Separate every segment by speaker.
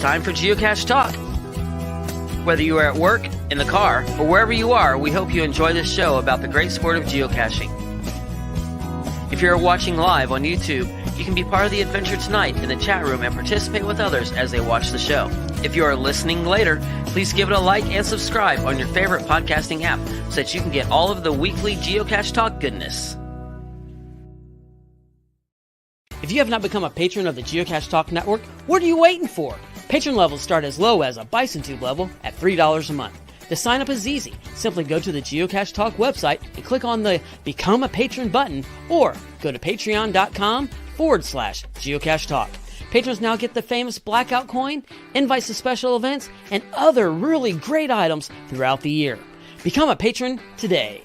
Speaker 1: time for Geocache Talk. Whether you are at work, in the car, or wherever you are, we hope you enjoy this show about the great sport of geocaching. If you're watching live on YouTube, you can be part of the adventure tonight in the chat room and participate with others as they watch the show. If you are listening later, please give it a like and subscribe on your favorite podcasting app so that you can get all of the weekly Geocache Talk goodness. If you have not become a patron of the Geocache Talk Network, what are you waiting for? Patron levels start as low as a Bison Tube level at $3 a month. The sign up is easy. Simply go to the Geocache Talk website and click on the Become a Patron button, or go to patreon.com/Geocache Talk. Patrons now get the famous Blackout coin, invites to special events, and other really great items throughout the year. Become a patron today.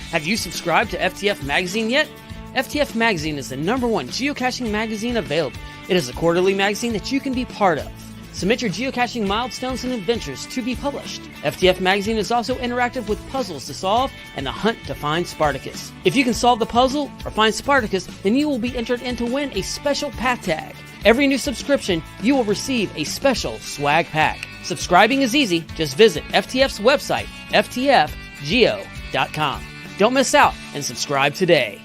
Speaker 1: Have you subscribed to FTF Magazine yet? FTF Magazine is the #1 geocaching magazine available. It is a quarterly magazine that you can be part of. Submit your geocaching milestones and adventures to be published. FTF Magazine is also interactive with puzzles to solve and the hunt to find Spartacus. If you can solve the puzzle or find Spartacus, then you will be entered in to win a special pack tag. Every new subscription, you will receive a special swag pack. Subscribing is easy. Just visit FTF's website, ftfgeo.com. Don't miss out and subscribe today.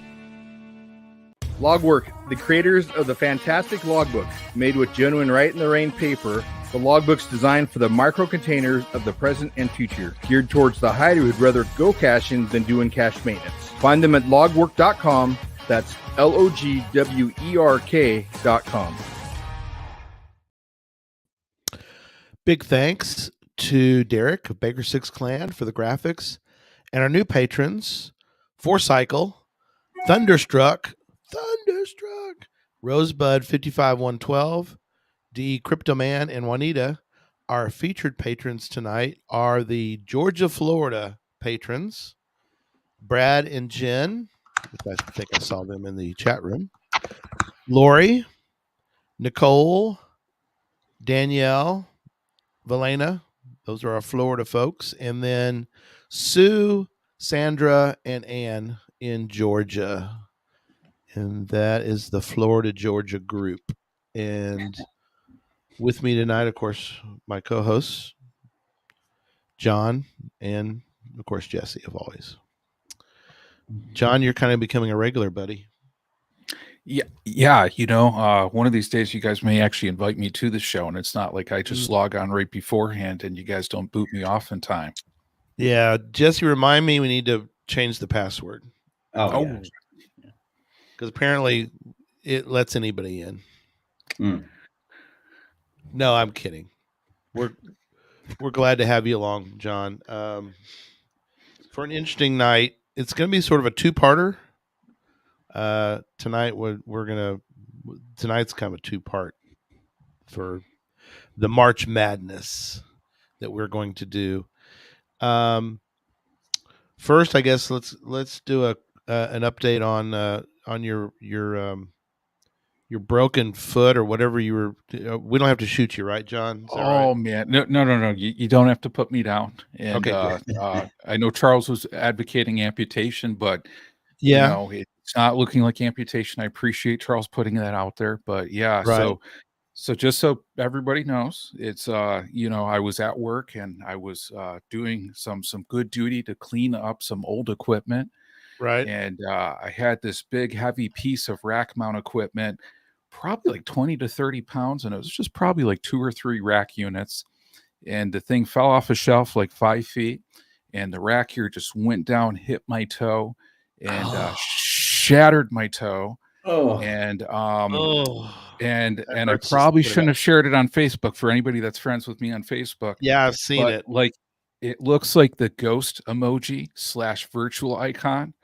Speaker 2: Logwork, the creators of the fantastic logbook, made with genuine Write in the Rain paper. The logbook's designed for the micro containers of the present and future, geared towards the hider who'd rather go caching than doing cache maintenance. Find them at logwork.com. That's LOGWERK.com.
Speaker 3: Big thanks to Derek of Baker 6 Clan for the graphics, and our new patrons, Fourcycle, Thunderstruck, Rosebud 55112, D Cryptoman, and Juanita. Our featured patrons tonight are the Georgia, Florida patrons, Brad and Jen, which I think I saw them in the chat room, Lori, Nicole, Danielle, Valena. Those are our Florida folks. And then Sue, Sandra, and Ann in Georgia. And that is the Florida, Georgia group. And with me tonight, of course, my co-hosts, John, and of course, Jesse, of always. John, you're kind of becoming a regular, buddy.
Speaker 4: Yeah. You know, one of these days you guys may actually invite me to the show, and it's not like I just log on right beforehand and you guys don't boot me off in time.
Speaker 3: Yeah. Jesse, remind me we need to change the password.
Speaker 5: Oh, yeah.
Speaker 3: Because apparently it lets anybody in. No, I'm kidding. We're glad to have you along, John. For an interesting night. It's going to be sort of a two-parter. Tonight tonight's kind of a two-part for the March Madness that we're going to do. First, I guess let's do an update on your broken foot or whatever you were. We don't have to shoot you, right, John?
Speaker 4: Oh, right? Man, no. You don't have to put me down. And okay, I know Charles was advocating amputation, but
Speaker 3: yeah,
Speaker 4: you know, it's not looking like amputation. I appreciate Charles putting that out there, but yeah.
Speaker 3: Right.
Speaker 4: So just so everybody knows, it's I was at work and I was doing some good duty to clean up some old equipment.
Speaker 3: Right.
Speaker 4: And I had this big, heavy piece of rack mount equipment, probably like 20 to 30 pounds. And it was just probably like 2 or 3 rack units. And the thing fell off a shelf like 5 feet. And the rack here just went down, hit my toe, and shattered my toe. And I probably shouldn't have shared it on Facebook for anybody that's friends with me on Facebook.
Speaker 3: Yeah, I've seen it.
Speaker 4: Like, it looks like the ghost emoji / virtual icon.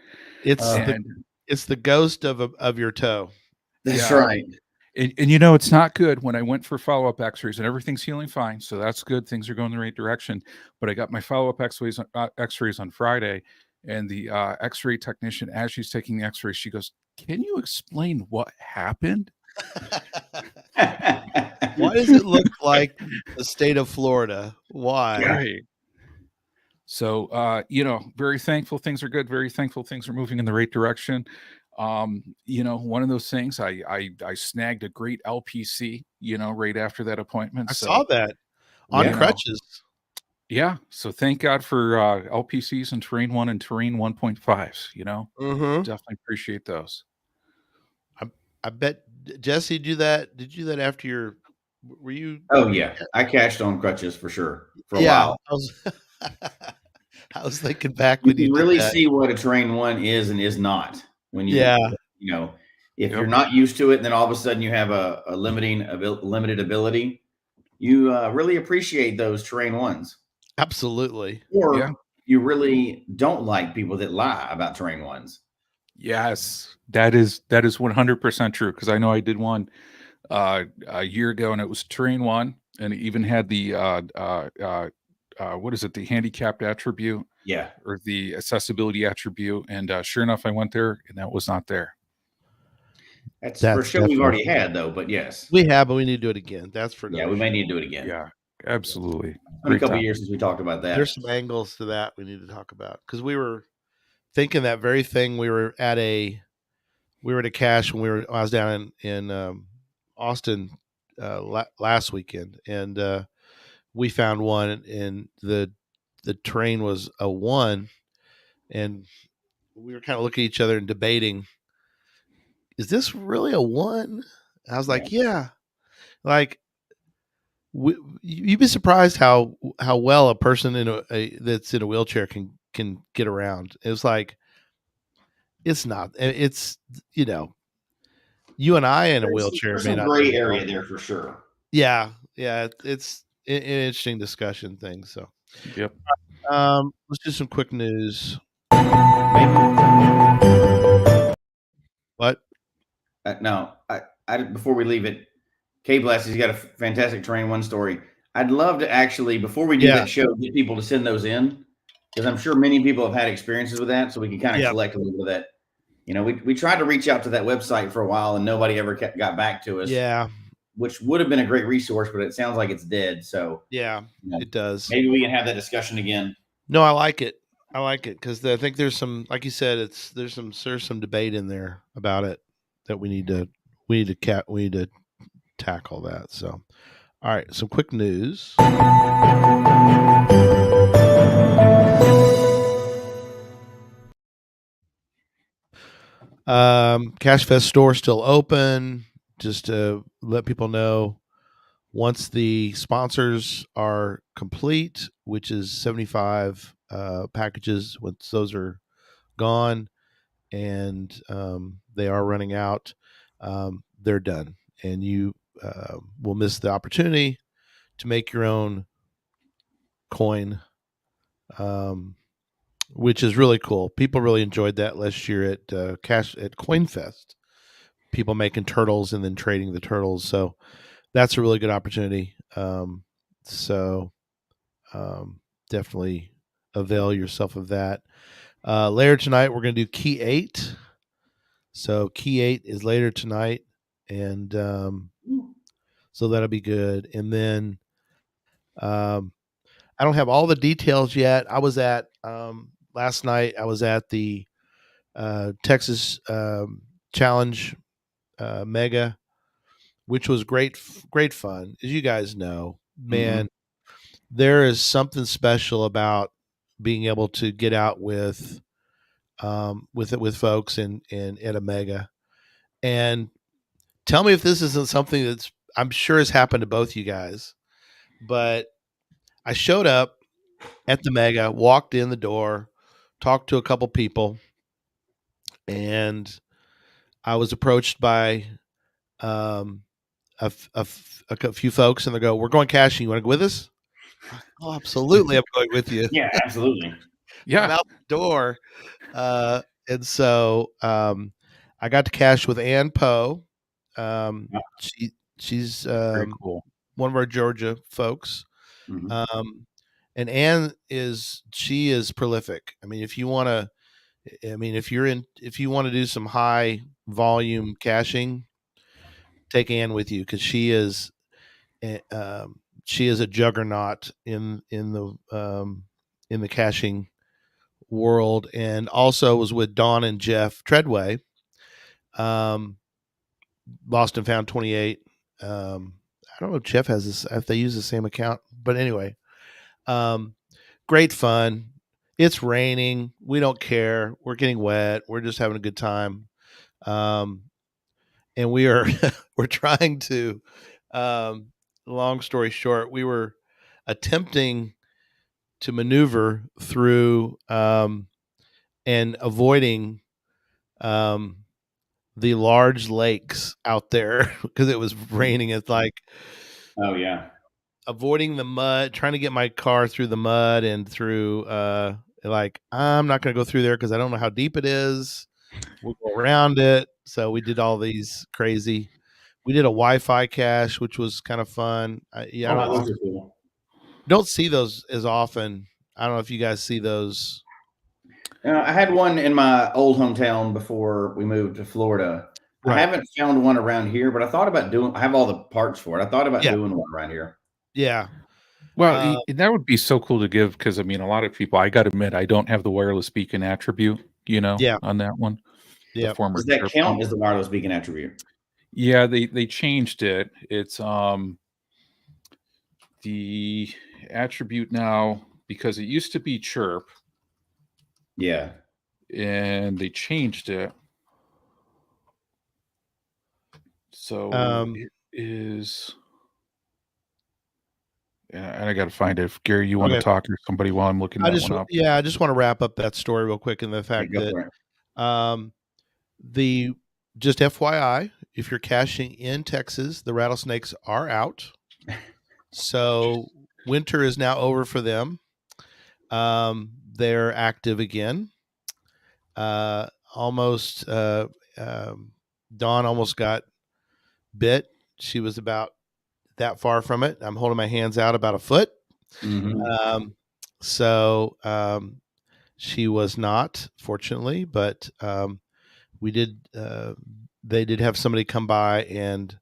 Speaker 3: It's the ghost of your toe.
Speaker 5: That's right.
Speaker 4: And you know, it's not good. When I went for follow-up x-rays and everything's healing fine, so that's good. Things are going the right direction. But I got my follow-up x-rays on Friday, and the x-ray technician, as she's taking the x-rays, she goes, "Can you explain what happened?"
Speaker 3: Why does it look like the state of Florida? Why?
Speaker 4: Right. So, very thankful things are good. Very thankful things are moving in the right direction. One of those things, I snagged a great LPC, right after that appointment.
Speaker 3: I
Speaker 4: So,
Speaker 3: saw that on
Speaker 5: Yeah.
Speaker 3: crutches.
Speaker 4: yeah. So thank God for LPCs and Terrain 1 and Terrain 1.5s,
Speaker 3: Mm-hmm.
Speaker 4: definitely appreciate those.
Speaker 3: I bet Jesse do that. Did you do that after your? Were you?
Speaker 5: Oh yeah, I cached on crutches for sure for a
Speaker 3: Yeah,
Speaker 5: while.
Speaker 3: I was thinking back
Speaker 5: You
Speaker 3: when you
Speaker 5: can
Speaker 3: did
Speaker 5: really
Speaker 3: that.
Speaker 5: see what a terrain one is and is not when
Speaker 3: Yeah,
Speaker 5: if
Speaker 4: Yep.
Speaker 5: you're not used to it, and then all of a sudden you have a limited ability. You really appreciate those terrain ones,
Speaker 3: absolutely.
Speaker 5: or
Speaker 4: Yeah.
Speaker 5: you really don't like people that lie about terrain ones.
Speaker 4: Yes, that is 100% true, because I know I did one a year ago, and it was Terrain 1, and it even had the what is it, the handicapped attribute
Speaker 5: Yeah,
Speaker 4: or the accessibility attribute, and sure enough, I went there and that was not there.
Speaker 5: that's for a
Speaker 3: That's
Speaker 5: show we've already
Speaker 3: definitely
Speaker 5: had though. But yes,
Speaker 3: we have, but we need to do it again. That's for
Speaker 5: yeah,
Speaker 3: another
Speaker 5: we may
Speaker 3: show.
Speaker 5: need to do it again.
Speaker 4: Yeah, absolutely.
Speaker 5: It's been a
Speaker 4: Great
Speaker 5: couple
Speaker 4: time.
Speaker 5: years since we talked about that.
Speaker 3: There's some angles to that we need to talk about because we were thinking that very thing. We were at a cache when I was down in Austin last weekend, and we found one, and the terrain was a 1, and we were kind of looking at each other and debating, is this really a 1? I was like, yeah. Like, you'd be surprised how well a person that's in a wheelchair can get around. It's like, it's not. It's you and I in a wheelchair
Speaker 5: There's
Speaker 3: may
Speaker 5: some
Speaker 3: not.
Speaker 5: gray area there for sure.
Speaker 3: Yeah, it's an interesting discussion thing. So,
Speaker 4: Yep.
Speaker 3: let's do some quick news. What?
Speaker 5: No, I before we leave it, K Blast has got a fantastic terrain one story. I'd love to actually, before we do
Speaker 3: Yeah.
Speaker 5: that show, get people to send those in, because I'm sure many people have had experiences with that, so we can kind of
Speaker 3: Yeah.
Speaker 5: collect a little bit of that. We tried to reach out to that website for a while, and nobody ever got back to us.
Speaker 3: Yeah.
Speaker 5: Which would have been a great resource, but it sounds like it's dead. So
Speaker 3: Yeah, it does.
Speaker 5: maybe we can have that discussion again.
Speaker 3: No, I like it. I like it because I think there's some, like you said, there's some debate in there about it that we need to tackle that. So, all right, some quick news. Cache Fest store still open. Just to let people know, once the sponsors are complete, which is 75 packages, once those are gone and they are running out, they're done, and you will miss the opportunity to make your own coin, which is really cool. People really enjoyed that last year at CoinFest. People making turtles and then trading the turtles. So that's a really good opportunity. So definitely avail yourself of that. Later tonight, we're going to do Key 8. So Key 8 is later tonight, and so that'll be good. And then I don't have all the details yet. I was at last night. I was at the Texas Challenge Mega, which was great fun. As you guys know, man, there is something special about being able to get out with folks and at a mega. And tell me if this isn't something that's, I'm sure, has happened to both you guys. But I showed up at the mega, walked in the door, talked to a couple people, and I was approached by a few folks, and they go, "We're going caching. You want to go with us?" Oh, absolutely, I'm going with you.
Speaker 5: Yeah, absolutely.
Speaker 3: I'm
Speaker 4: Yeah.
Speaker 3: out the door. And so I got to cache with Ann Poe. She's
Speaker 4: Very cool.
Speaker 3: one of our Georgia folks.
Speaker 5: Mhm.
Speaker 3: And Ann is prolific. I mean, if you want to, if you want to do some high volume caching, take Ann with you, because she is a juggernaut in the caching world, and also was with Don and Jeff Treadway, Lost and Found 28. I don't know if Jeff has this, if they use the same account, but anyway, great fun. It's raining. We don't care. We're getting wet. We're just having a good time. And we are, we're trying to, long story short, we were attempting to maneuver through, and avoiding, the large lakes out there because it was raining. It's like
Speaker 5: Oh yeah.
Speaker 3: avoiding the mud, trying to get my car through the mud and through, like, I'm not going to go through there because I don't know how deep it is. We'll go around it. So we did all these crazy. We did a Wi-Fi cache, which was kind of fun. Yeah,
Speaker 5: Oh, those are cool.
Speaker 3: don't see those as often. I don't know if you guys see those.
Speaker 5: I had one in my old hometown before we moved to Florida.
Speaker 3: Right.
Speaker 5: I haven't found one around here, but I thought about I have all the parts for it. I thought about
Speaker 3: Yeah.
Speaker 5: doing one around here.
Speaker 3: Yeah.
Speaker 4: Well, that would be so cool to give because I mean, a lot of people. I got to admit, I don't have the wireless beacon attribute.
Speaker 3: Yeah.
Speaker 4: On that one.
Speaker 3: Yeah.
Speaker 5: Does that count as the wireless beacon attribute?
Speaker 4: Yeah, they changed it. It's the attribute now because it used to be chirp.
Speaker 5: Yeah.
Speaker 4: And they changed it. So it is. And I got to find it. If Gary, you want to talk or somebody while I'm looking that one up?
Speaker 3: Yeah, I just want to wrap up that story real quick in the fact that just FYI, if you're caching in Texas, the rattlesnakes are out. So winter is now over for them. They're active again. Dawn almost got bit. She was about that far from it. I'm holding my hands out about a foot.
Speaker 5: Mm-hmm.
Speaker 3: She was not, fortunately, but we did. They did have somebody come by and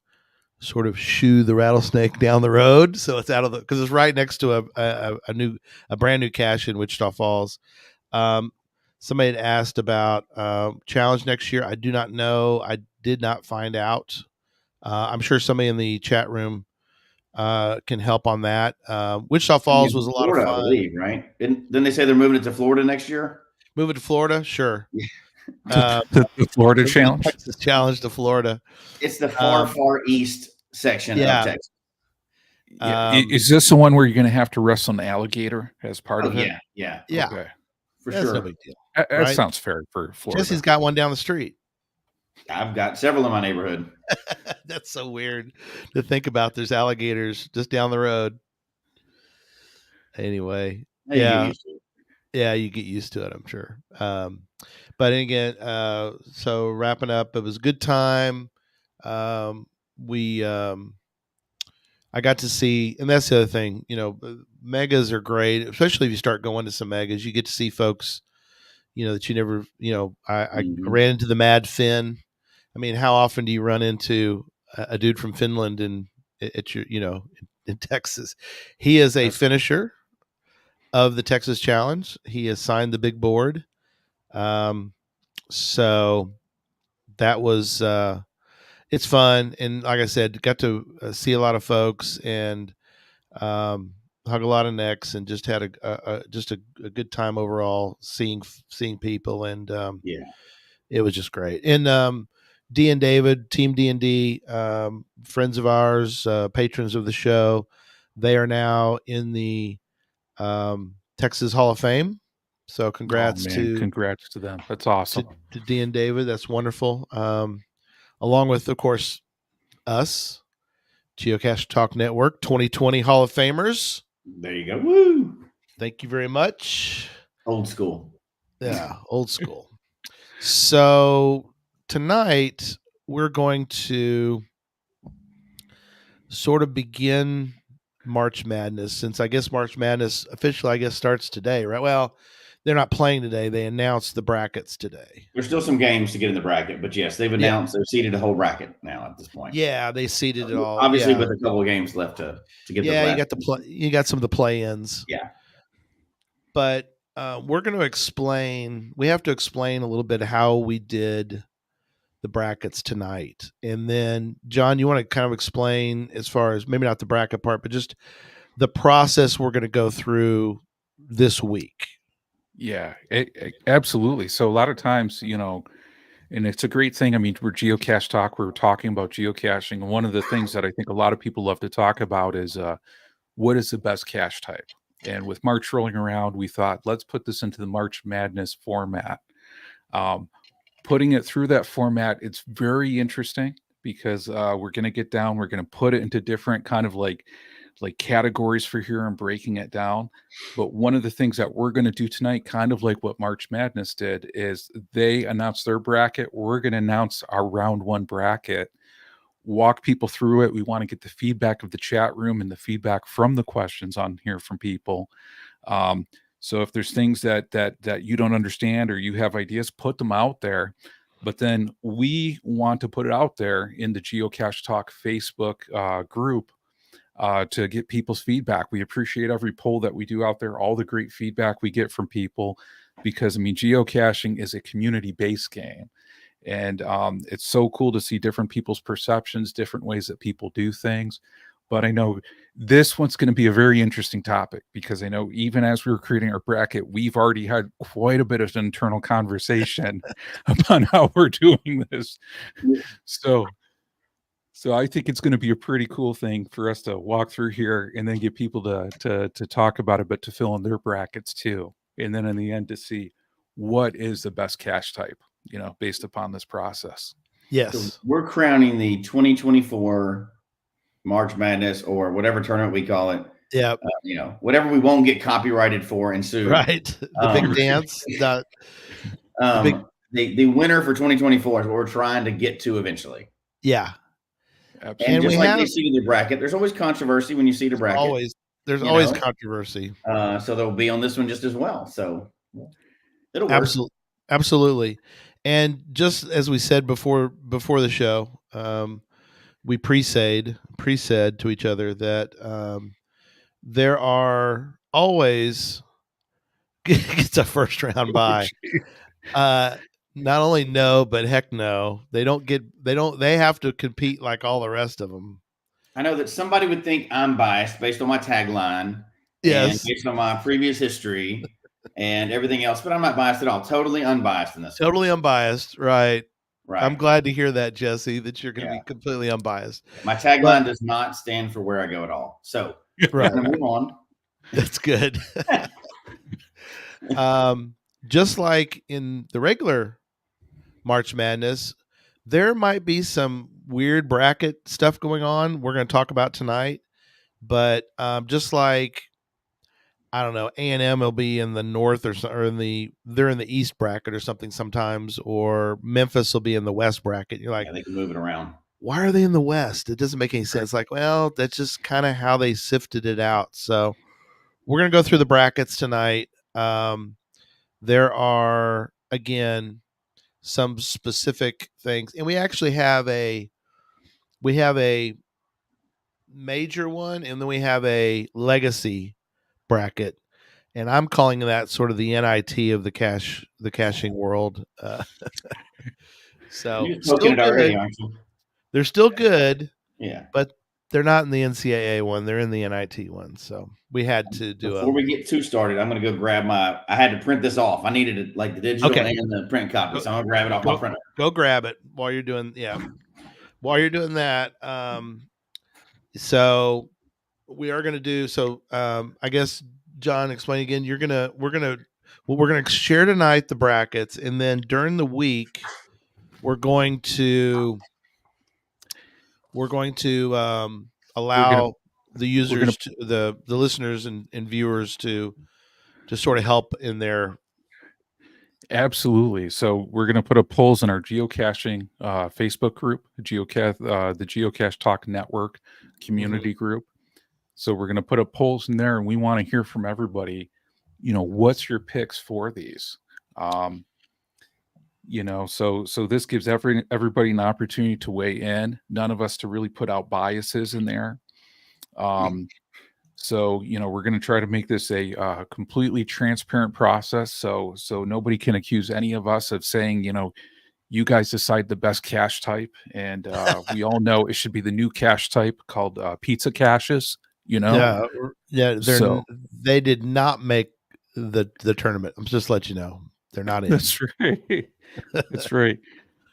Speaker 3: sort of shoo the rattlesnake down the road, so it's out of the because it's right next to a brand new cache in Wichita Falls. Somebody had asked about challenge next year. I do not know. I did not find out. I'm sure somebody in the chat room can help on that. Wichita Falls was a lot of fun.
Speaker 5: I believe, right? Didn't they say they're moving it to Florida next year?
Speaker 3: Move it to Florida? Sure.
Speaker 4: The Florida challenge?
Speaker 3: Texas challenge to Florida.
Speaker 5: It's the far east section of Texas.
Speaker 4: Is this the one where you're going to have to wrestle an alligator as part of it?
Speaker 5: Yeah.
Speaker 3: Okay.
Speaker 5: For
Speaker 3: That's
Speaker 5: sure.
Speaker 3: no big deal.
Speaker 4: That sounds fair for Florida.
Speaker 3: Jesse's got one down the street.
Speaker 5: I've got several in my neighborhood.
Speaker 3: That's so weird to think about. There's alligators just down the road. Anyway, you get used to it, I'm sure. But again, so wrapping up, it was a good time. I got to see, and that's the other thing, megas are great, especially if you start going to some megas. You get to see folks, that you never, I ran into the Mad Finn. I mean, how often do you run into a dude from Finland at your, in Texas? He is a finisher of the Texas Challenge. He has signed the big board. So that was, it's fun. And like I said, got to see a lot of folks and hug a lot of necks and just had a good time overall seeing people. And it was just great. And D and David, Team D&D, friends of ours, patrons of the show, they are now in the Texas Hall of Fame. So congrats
Speaker 4: to them. That's awesome.
Speaker 3: To D and David. That's wonderful. Along with, of course, us, Geocache Talk Network 2020 Hall of Famers.
Speaker 5: There you go. Woo!
Speaker 3: Thank you very much.
Speaker 5: Old school.
Speaker 3: Yeah, old school. So tonight we're going to sort of begin March Madness, since I guess March Madness officially, starts today, right? Well, they're not playing today. They announced the brackets today.
Speaker 5: There's still some games to get in the bracket, but yes, they've announced they've seeded a whole bracket now at this point.
Speaker 3: Yeah, they seeded it all.
Speaker 5: Obviously, with a couple of games left to get.
Speaker 3: Yeah, you got some of the play-ins.
Speaker 5: Yeah,
Speaker 3: but we're going to explain. We have to explain a little bit how we did the brackets tonight. And then, John, you want to kind of explain, as far as maybe not the bracket part, but just the process we're going to go through this week.
Speaker 4: Yeah, absolutely. So a lot of times, and it's a great thing. I mean, we're Geocache Talk. We're talking about geocaching. And one of the things that I think a lot of people love to talk about is what is the best cache type? And with March rolling around, we thought, let's put this into the March Madness format. Putting it through that format, it's very interesting because we're going to get down. We're going to put it into different kind of like categories for here and breaking it down. But one of the things that we're going to do tonight, kind of like what March Madness did, is they announced their bracket. We're going to announce our round one bracket, walk people through it. We want to get the feedback of the chat room and the feedback from the questions on here from people. So if there's things that you don't understand or you have ideas, put them out there. But then we want to put it out there in the Geocache Talk Facebook group to get people's feedback. We appreciate every poll that we do out there, all the great feedback we get from people, because I mean, geocaching is a community-based game. And it's so cool to see different people's perceptions, different ways that people do things. But I know this one's going to be a very interesting topic, because I know even as we were creating our bracket, we've already had quite a bit of an internal conversation about how we're doing this. So I think it's going to be a pretty cool thing for us to walk through here and then get people to talk about it, but to fill in their brackets too. And then in the end to see what is the best cache type, based upon this process.
Speaker 3: Yes.
Speaker 5: So we're crowning the 2024 March Madness, or whatever tournament we call it.
Speaker 3: Yeah.
Speaker 5: Whatever we won't get copyrighted for and sued.
Speaker 3: Right. The big dance.
Speaker 5: The winner for 2024 is what we're trying to get to eventually.
Speaker 3: Yeah.
Speaker 5: Absolutely. And just like they see the bracket, there's always controversy when you see the bracket.
Speaker 3: There's always controversy.
Speaker 5: So they'll be on this one just as well. So it'll work.
Speaker 3: Absolutely. And just as we said before the show, we pre-said to each other that there are always it's a first round bye. Not only no, but heck no. They have to compete like all the rest of them.
Speaker 5: I know that somebody would think I'm biased based on my tagline.
Speaker 3: Yes.
Speaker 5: And based on my previous history and everything else, but I'm not biased at all. Totally unbiased in this.
Speaker 3: Totally unbiased. Right. I'm glad to hear that, Jesse, that you're going to be completely unbiased.
Speaker 5: My tagline does not stand for where I go at all. So
Speaker 3: right.
Speaker 5: I'm going to move on.
Speaker 3: That's good. Just like in the regular March Madness, there might be some weird bracket stuff going on we're going to talk about tonight. But just like, I don't know, A&M will be in the north they're in the east bracket or something sometimes, or Memphis will be in the west bracket. You're like,
Speaker 5: they can move it around.
Speaker 3: Why are they in the west? It doesn't make any sense. Like, well, that's just kind of how they sifted it out. So we're going to go through the brackets tonight. There are, again, some specific things, and we actually have a major one, and then we have a legacy bracket, and I'm calling that sort of the NIT of the caching world. So still good.
Speaker 5: Already, aren't you?
Speaker 3: They're still good,
Speaker 5: yeah,
Speaker 3: but they're not in the NCAA one. They're in the NIT one. So we had to do
Speaker 5: before we get too started. I'm going to go grab I had to print this off. I needed it, like the digital and the print copy. So I'm going to grab it off my printer.
Speaker 3: Go grab it while you're doing, while you're doing that. So we are going to do, I guess, John, explain again. We're going to share tonight the brackets, and then during the week, we're going to allow the users, the listeners and viewers to sort of help in their.
Speaker 4: Absolutely. So we're going to put up polls in our geocaching Facebook group, the Geocache Talk Network community group. So we're going to put up polls in there, and we want to hear from everybody. What's your picks for these? So this gives everybody an opportunity to weigh in. None of us to really put out biases in there. So, we're going to try to make this a completely transparent process. So nobody can accuse any of us of saying, you guys decide the best cache type, and we all know it should be the new cache type called pizza caches.
Speaker 3: Yeah,
Speaker 4: So
Speaker 3: they did not make the tournament. I'm just let you know they're not in.
Speaker 4: that's right. That's right.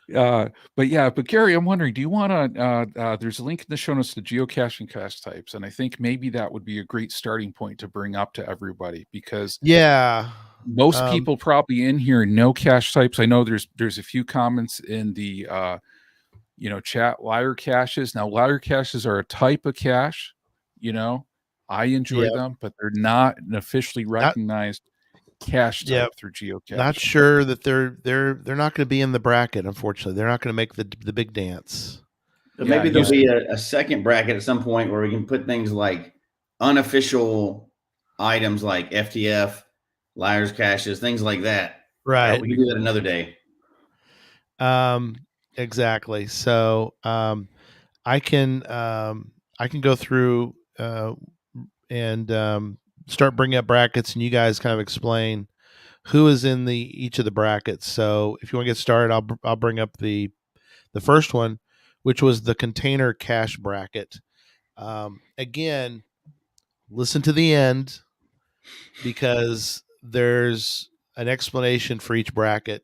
Speaker 4: But Gary, I'm wondering, do you want to? There's a link in the show notes to geocaching cache types, and I think maybe that would be a great starting point to bring up to everybody because most people probably in here know cache types. I know there's a few comments in the chat. Liar caches. Now, liar caches are a type of cache. I enjoy them, but they're not an officially recognized cache type through geocaching.
Speaker 3: Not sure that they're not going to be in the bracket. Unfortunately, they're not going to make the big dance.
Speaker 5: But maybe there'll be a second bracket at some point where we can put things like unofficial items like FTF, liars caches, things like that.
Speaker 3: Right.
Speaker 5: We can do that another day.
Speaker 3: Exactly. So I can go through and start bringing up brackets, and you guys kind of explain who is in each of the brackets. So if you want to get started, I'll bring up the first one, which was the container cache bracket. Again, listen to the end because there's an explanation for each bracket.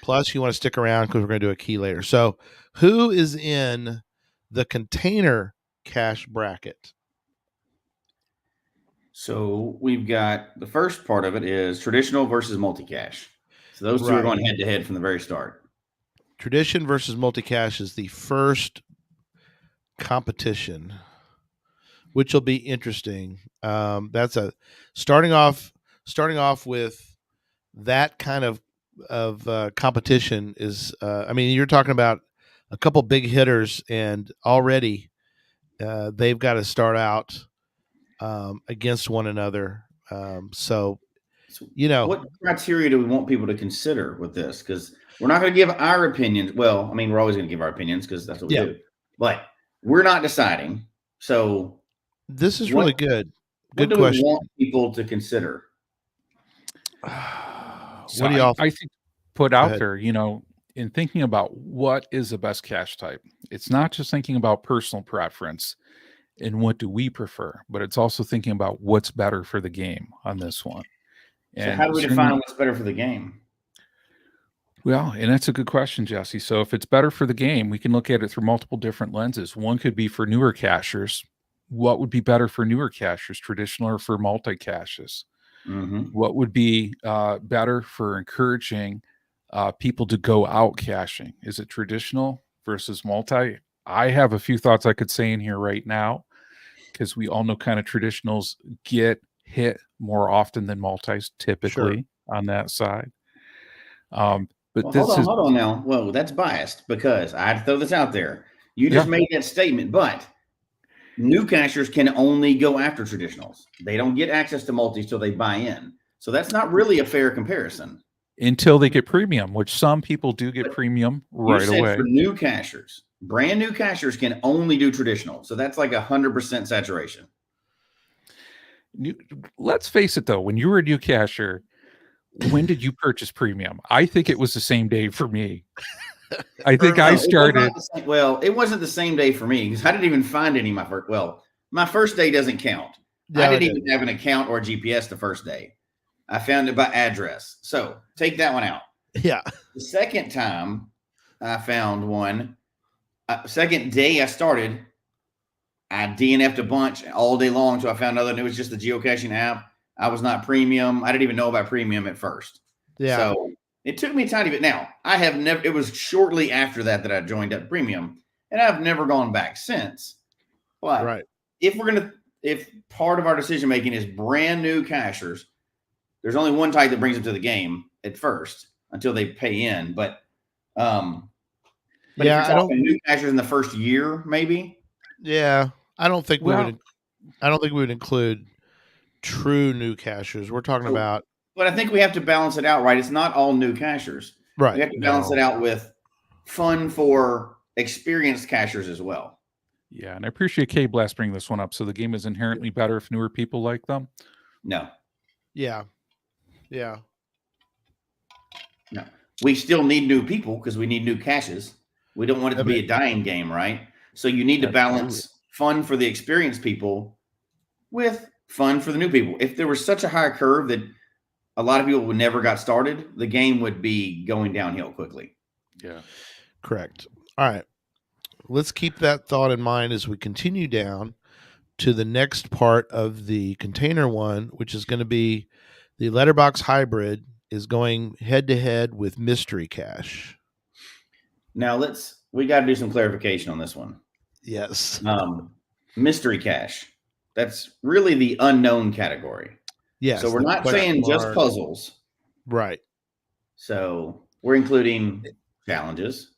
Speaker 3: Plus, you want to stick around because we're going to do a key later. So, who is in the container cache bracket?
Speaker 5: So we've got the first part of it is traditional versus multi-cache. So those two are going head to head from the very start.
Speaker 3: Tradition versus multi-cache is the first competition, which will be interesting. That's starting off with that kind of competition is. You're talking about a couple big hitters, and already they've got to start out against one another. So
Speaker 5: what criteria do we want people to consider with this? Because we're not going to give our opinions. Well, we're always going to give our opinions because that's what we do. But we're not deciding. So
Speaker 3: this is really good. Good
Speaker 5: what
Speaker 3: question.
Speaker 5: Do we want people to consider?
Speaker 4: What do y'all? I think put out there, in thinking about what is the best cache type. It's not just thinking about personal preference and what do we prefer, but it's also thinking about what's better for the game on this one.
Speaker 5: And so how do we define what's better for the game?
Speaker 4: Well, and that's a good question, Jesse. So if it's better for the game, we can look at it through multiple different lenses. One could be for newer cachers. What would be better for newer cachers, traditional or for multi-caches?
Speaker 5: Mm-hmm.
Speaker 4: What would be better for encouraging people to go out caching? Is it traditional versus multi? I have a few thoughts I could say in here right now because we all know kind of traditionals get hit more often than multis typically on that side. But
Speaker 5: hold on now. Well, that's biased because I had to throw this out there. You just made that statement, but new cachers can only go after traditionals. They don't get access to multis till they buy in. So that's not really a fair comparison.
Speaker 4: Until they get premium, which some people do get premium right away.
Speaker 5: For new cachers, brand new cachers can only do traditional. So that's like 100% saturation.
Speaker 4: Let's face it, though. When you were a new cacher, when did you purchase premium? I think it was the same day for me. I think I started.
Speaker 5: It wasn't the same day for me because I didn't even find any my first. Well, my first day doesn't count. I didn't even have an account or a GPS the first day. I found it by address. So take that one out.
Speaker 3: Yeah.
Speaker 5: The second time I found one, second day I started, I DNF'd a bunch all day long. So I found another, and it was just the geocaching app. I was not premium. I didn't even know about premium at first.
Speaker 3: Yeah.
Speaker 5: So it took me a tiny bit. Now, I have never, it was shortly after that I joined up premium, and I've never gone back since. But if part of our decision making is brand new cachers, there's only one type that brings them to the game at first until they pay in. But if you're talking new cachers in the first year, maybe.
Speaker 3: Yeah, I don't think we would include true new cachers. We're talking about.
Speaker 5: But I think we have to balance it out, right? It's not all new cachers.
Speaker 3: Right.
Speaker 5: We have to balance it out with fun for experienced cachers as well.
Speaker 4: Yeah, and I appreciate K-Blast bringing this one up. So the game is inherently better if newer people like them?
Speaker 5: No.
Speaker 3: Yeah. Yeah.
Speaker 5: No. we still need new people because we need new caches. We don't want it to be a dying game, right? So you need to balance fun for the experienced people with fun for the new people. If there was such a high curve that a lot of people would never got started, the game would be going downhill quickly.
Speaker 4: Yeah.
Speaker 3: Correct. All right. Let's keep that thought in mind as we continue down to the next part of the container one, which is going to be the letterbox hybrid is going head to head with mystery cache.
Speaker 5: Now we got to do some clarification on this one.
Speaker 3: Yes.
Speaker 5: Mystery cache. That's really the unknown category.
Speaker 3: Yes.
Speaker 5: So we're not saying just puzzles.
Speaker 3: Right.
Speaker 5: So we're including challenges.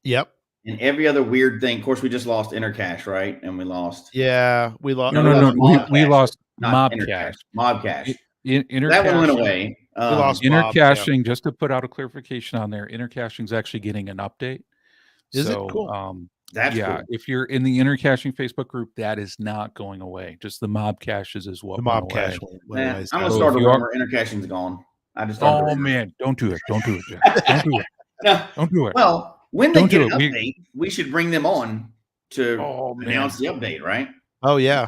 Speaker 3: Yep.
Speaker 5: And every other weird thing. Of course, we just lost inner cache, right? And we lost.
Speaker 3: Yeah, we lost.
Speaker 4: No. We lost mob cache.
Speaker 5: Mob cache.
Speaker 4: That
Speaker 5: one went away.
Speaker 3: We lost
Speaker 4: inner caching. Just to put out a clarification on there, inner caching is actually getting an update.
Speaker 3: Is it cool?
Speaker 5: That's
Speaker 4: cool. If you're in the inner caching Facebook group, that is not going away. Just the mob caches is what
Speaker 3: the mob
Speaker 4: went
Speaker 3: cache.
Speaker 5: I'm gonna start a rumor. Inner caching's gone. I just
Speaker 4: man, don't do it. Don't do it, Jim. Don't do it.
Speaker 5: No,
Speaker 4: don't do it.
Speaker 5: Well, when they get an update, we should bring them on to announce the update, right?
Speaker 3: Oh yeah,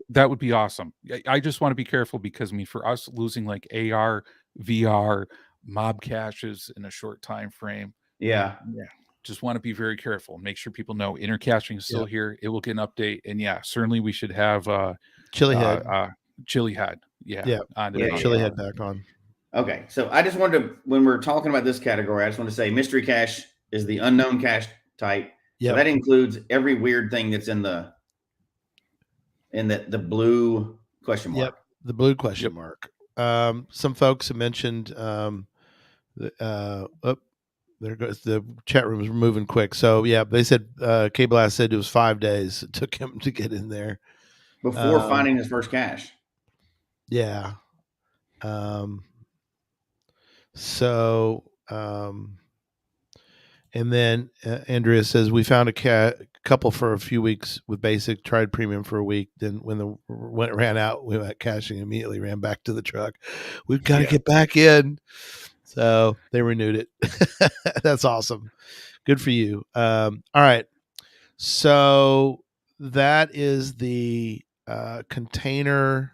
Speaker 4: that would be awesome. I just want to be careful because for us losing like AR, VR, mob caches in a short time frame.
Speaker 5: Yeah.
Speaker 4: Just want to be very careful. Make sure people know inner caching is still here. It will get an update, and certainly we should have
Speaker 3: Chili Head.
Speaker 4: Chili Head.
Speaker 3: Chili Head back on.
Speaker 5: Okay, so I just wanted to, when we're talking about this category, I just want to say mystery cache is the unknown cache type. So that includes every weird thing that's in the blue question mark.
Speaker 3: Yep, the blue question mark. Some folks have mentioned there goes the chat room is moving quick. So they said K-Blast said it was 5 days it took him to get in there
Speaker 5: before finding his first cache.
Speaker 3: Yeah. And then Andrea says we found a couple for a few weeks with basic, tried premium for a week. Then when it ran out, we went caching, immediately ran back to the truck. We've got to get back in. So they renewed it. That's awesome. Good for you. All right. So that is the container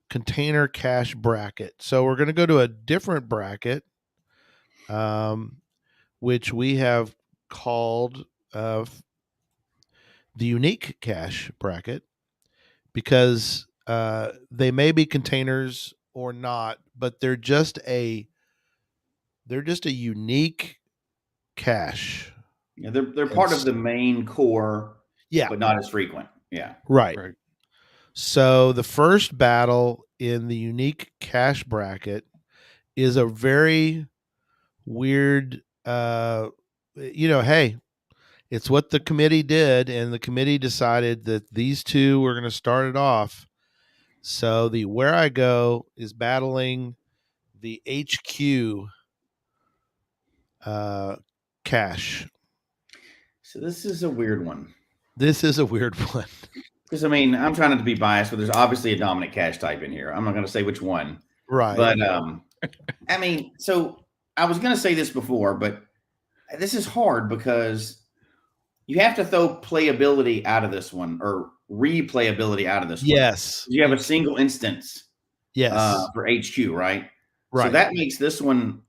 Speaker 3: cache bracket. So we're going to go to a different bracket, which we have called the unique cache bracket, because they may be containers or not, but they're just a unique cache.
Speaker 5: Yeah, they're part of the main core, but not as frequent. Yeah.
Speaker 3: Right. So the first battle in the unique cache bracket is a very weird, hey, it's what the committee did, and the committee decided that these two were going to start it off. So the Where I Go is battling the HQ cache.
Speaker 5: So this is a weird one.
Speaker 3: Because,
Speaker 5: I'm trying not to be biased, but there's obviously a dominant cache type in here. I'm not going to say which one.
Speaker 3: Right.
Speaker 5: But, so I was going to say this before, but this is hard because you have to throw playability out of this one, or replayability out of this one.
Speaker 3: Yes.
Speaker 5: You have a single instance for HQ, right? So that makes this one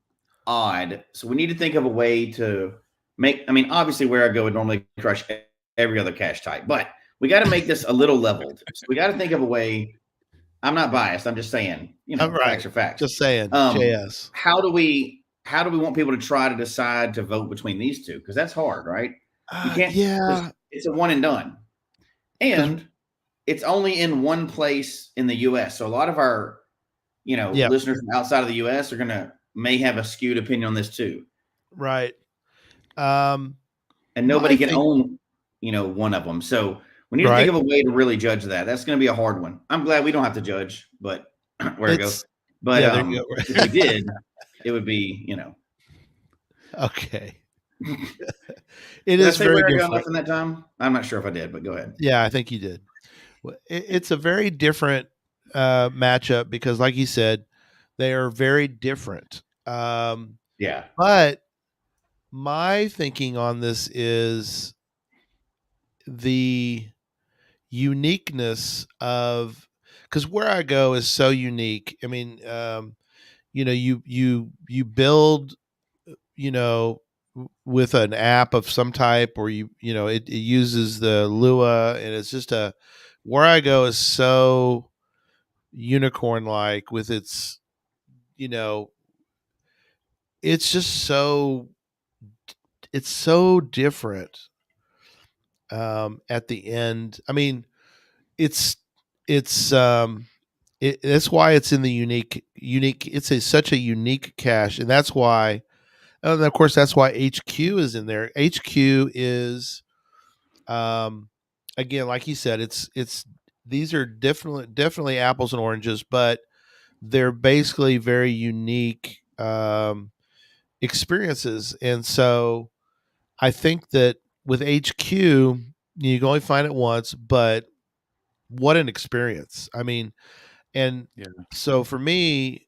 Speaker 5: odd. So we need to think of a way to make, obviously Where I Go would normally crush every other cache type, but we got to make this a little leveled. So we got to think of a way. I'm not biased. I'm just saying, facts are facts.
Speaker 3: Just saying, JS.
Speaker 5: How do we want people to try to decide to vote between these two? Because that's hard, right? You can't. It's a one and done, and it's only in one place in the U.S. So a lot of our, listeners from outside of the U.S. may have a skewed opinion on this too.
Speaker 3: Right.
Speaker 5: And nobody can own, one of them. So we need to think of a way to really judge that. That's going to be a hard one. I'm glad we don't have to judge, but Where it goes. But if we did, it would be,
Speaker 3: Okay. It is very different.
Speaker 5: In that time? I'm not sure if I did, but go ahead.
Speaker 3: Yeah, I think you did. It's a very different matchup because, like you said, they are very different.
Speaker 5: Yeah.
Speaker 3: But my thinking on this is the uniqueness of, because where I go is so unique. I mean, you build, you know, with an app of some type, or it uses the Lua, and it's just where I go is so unicorn like with its, you know, it's just it's so different. At the end, I mean, it's it's that's why it's in the unique. It's such a unique cache, and that's why, and of course, that's why HQ is in there. HQ is, um, again, like you said, it's these are definitely apples and oranges, but they're basically very unique experiences, and so I think that with HQ, you can only find it once, but what an experience! I mean, and
Speaker 4: Yeah.
Speaker 3: so for me,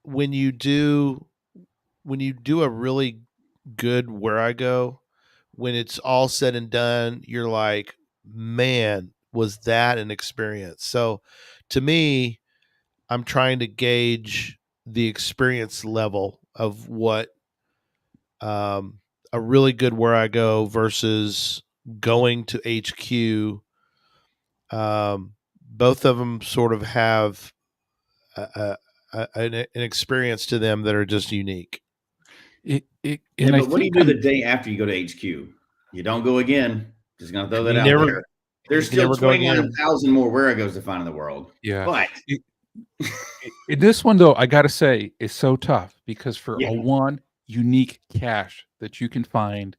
Speaker 3: when you do a really good where I go, when it's all said and done, you're like, man, was that an experience? So to me, I'm trying to gauge the experience level of what um, a really good where I go versus going to HQ. Both of them sort of have an experience to them that are just unique.
Speaker 5: Yeah, but what do you do the day after you go to HQ? You don't go again. Just gonna throw that out there. There's still 29,000 more Wheragos to find in the world.
Speaker 4: Yeah.
Speaker 5: But
Speaker 4: this one though, I gotta say, is so tough because for
Speaker 5: Yeah.
Speaker 4: a one unique cache that you can find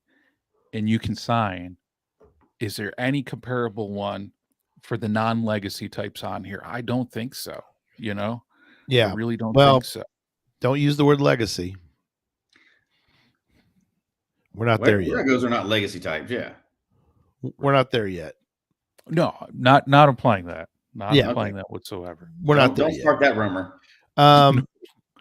Speaker 4: and you can sign, is there any comparable one for the non-legacy types on here? I don't think so. You know, I
Speaker 3: Yeah.
Speaker 4: really don't
Speaker 3: Well,
Speaker 4: think so.
Speaker 3: don't use the word legacy. We're not there yet.
Speaker 5: Wheragos are not legacy types. Yeah.
Speaker 3: We're not there yet.
Speaker 4: No, not implying that. Not
Speaker 3: Yeah.
Speaker 4: implying that whatsoever.
Speaker 3: We're not there
Speaker 5: Don't start that rumor.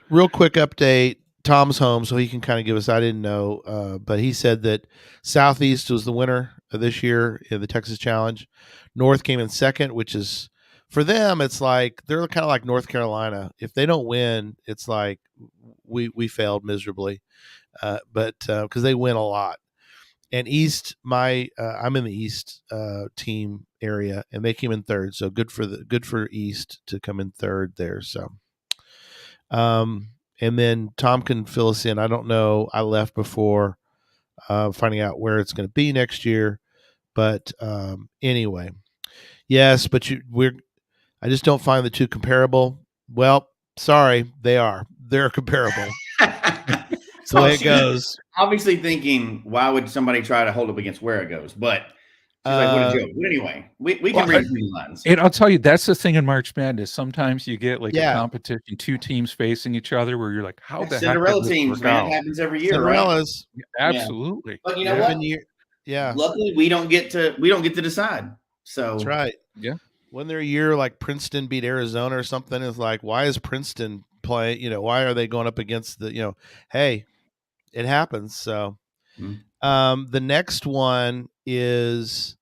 Speaker 3: Real quick update. Tom's home, so he can kind of give us. I didn't know, but he said that Southeast was the winner of this year in the Texas Challenge. North came in second, which is for them. It's like they're kind of like North Carolina. If they don't win, it's like we failed miserably. But because they win a lot. And East, I'm in the East team area, and they came in third. So good for East to come in third there. So, and then Tom can fill us in. I don't know. I left before finding out where it's going to be next year, but anyway, yes. But I just don't find the two comparable. Well, sorry, they are. They're comparable.
Speaker 5: So
Speaker 3: the way it goes.
Speaker 5: Obviously thinking, why would somebody try to hold up against Wheragos? But she's like, what a joke. But anyway, we can read between the lines.
Speaker 4: And I'll tell you, that's the thing in March Madness. Sometimes you get like a competition, two teams facing each other, where you're like, how the
Speaker 5: Cinderella
Speaker 4: heck
Speaker 5: teams, man, it happens every year,
Speaker 3: Cinderellas,
Speaker 5: right?
Speaker 4: Absolutely.
Speaker 5: But you know what?
Speaker 3: Yeah.
Speaker 5: Luckily, we don't get to decide. So
Speaker 3: that's right.
Speaker 4: Yeah.
Speaker 3: When they're a year like Princeton beat Arizona or something, it's like, why is Princeton play? Why are they going up against the? Hey, it happens. So, the next one is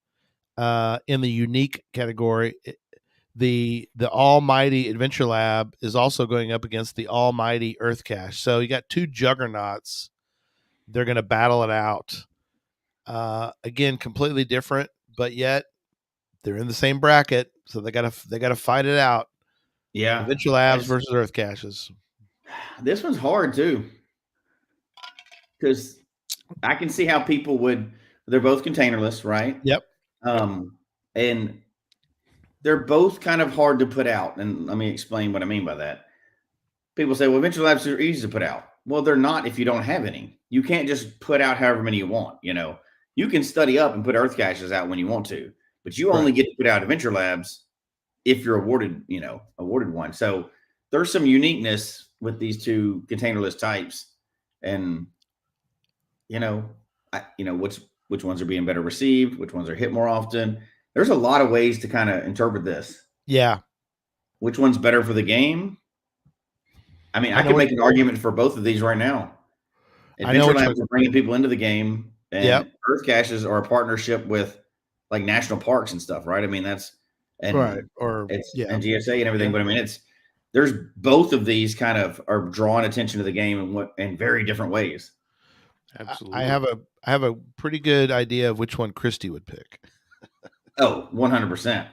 Speaker 3: in the unique category. The Almighty Adventure Lab is also going up against the Almighty Earth Cache. So you got two juggernauts. They're going to battle it out. Again, completely different, but yet they're in the same bracket, so they gotta fight it out.
Speaker 5: Yeah,
Speaker 3: Adventure Labs versus Earth Caches.
Speaker 5: This one's hard too, because I can see how people would. They're both containerless, right?
Speaker 3: Yep.
Speaker 5: And they're both kind of hard to put out. And let me explain what I mean by that. People say, well, Adventure Labs are easy to put out. Well, they're not if you don't have any. You can't just put out however many you want. You can study up and put Earth Caches out when you want to, but you only get to put out Adventure Labs if you're awarded one. So there's some uniqueness with these two containerless types, and which ones are being better received, which ones are hit more often. There's a lot of ways to kind of interpret this.
Speaker 3: Yeah.
Speaker 5: Which one's better for the game? I mean, I could make an argument for both of these right now. Adventure Labs are bringing people into the game, and Earth Caches are a partnership with like national parks and stuff, right? I mean, that's and and GSA and everything. But I mean, there's both of these kind of are drawing attention to the game in very different ways.
Speaker 3: Absolutely. I have a pretty good idea of which one Christy would pick.
Speaker 5: Oh, 100%.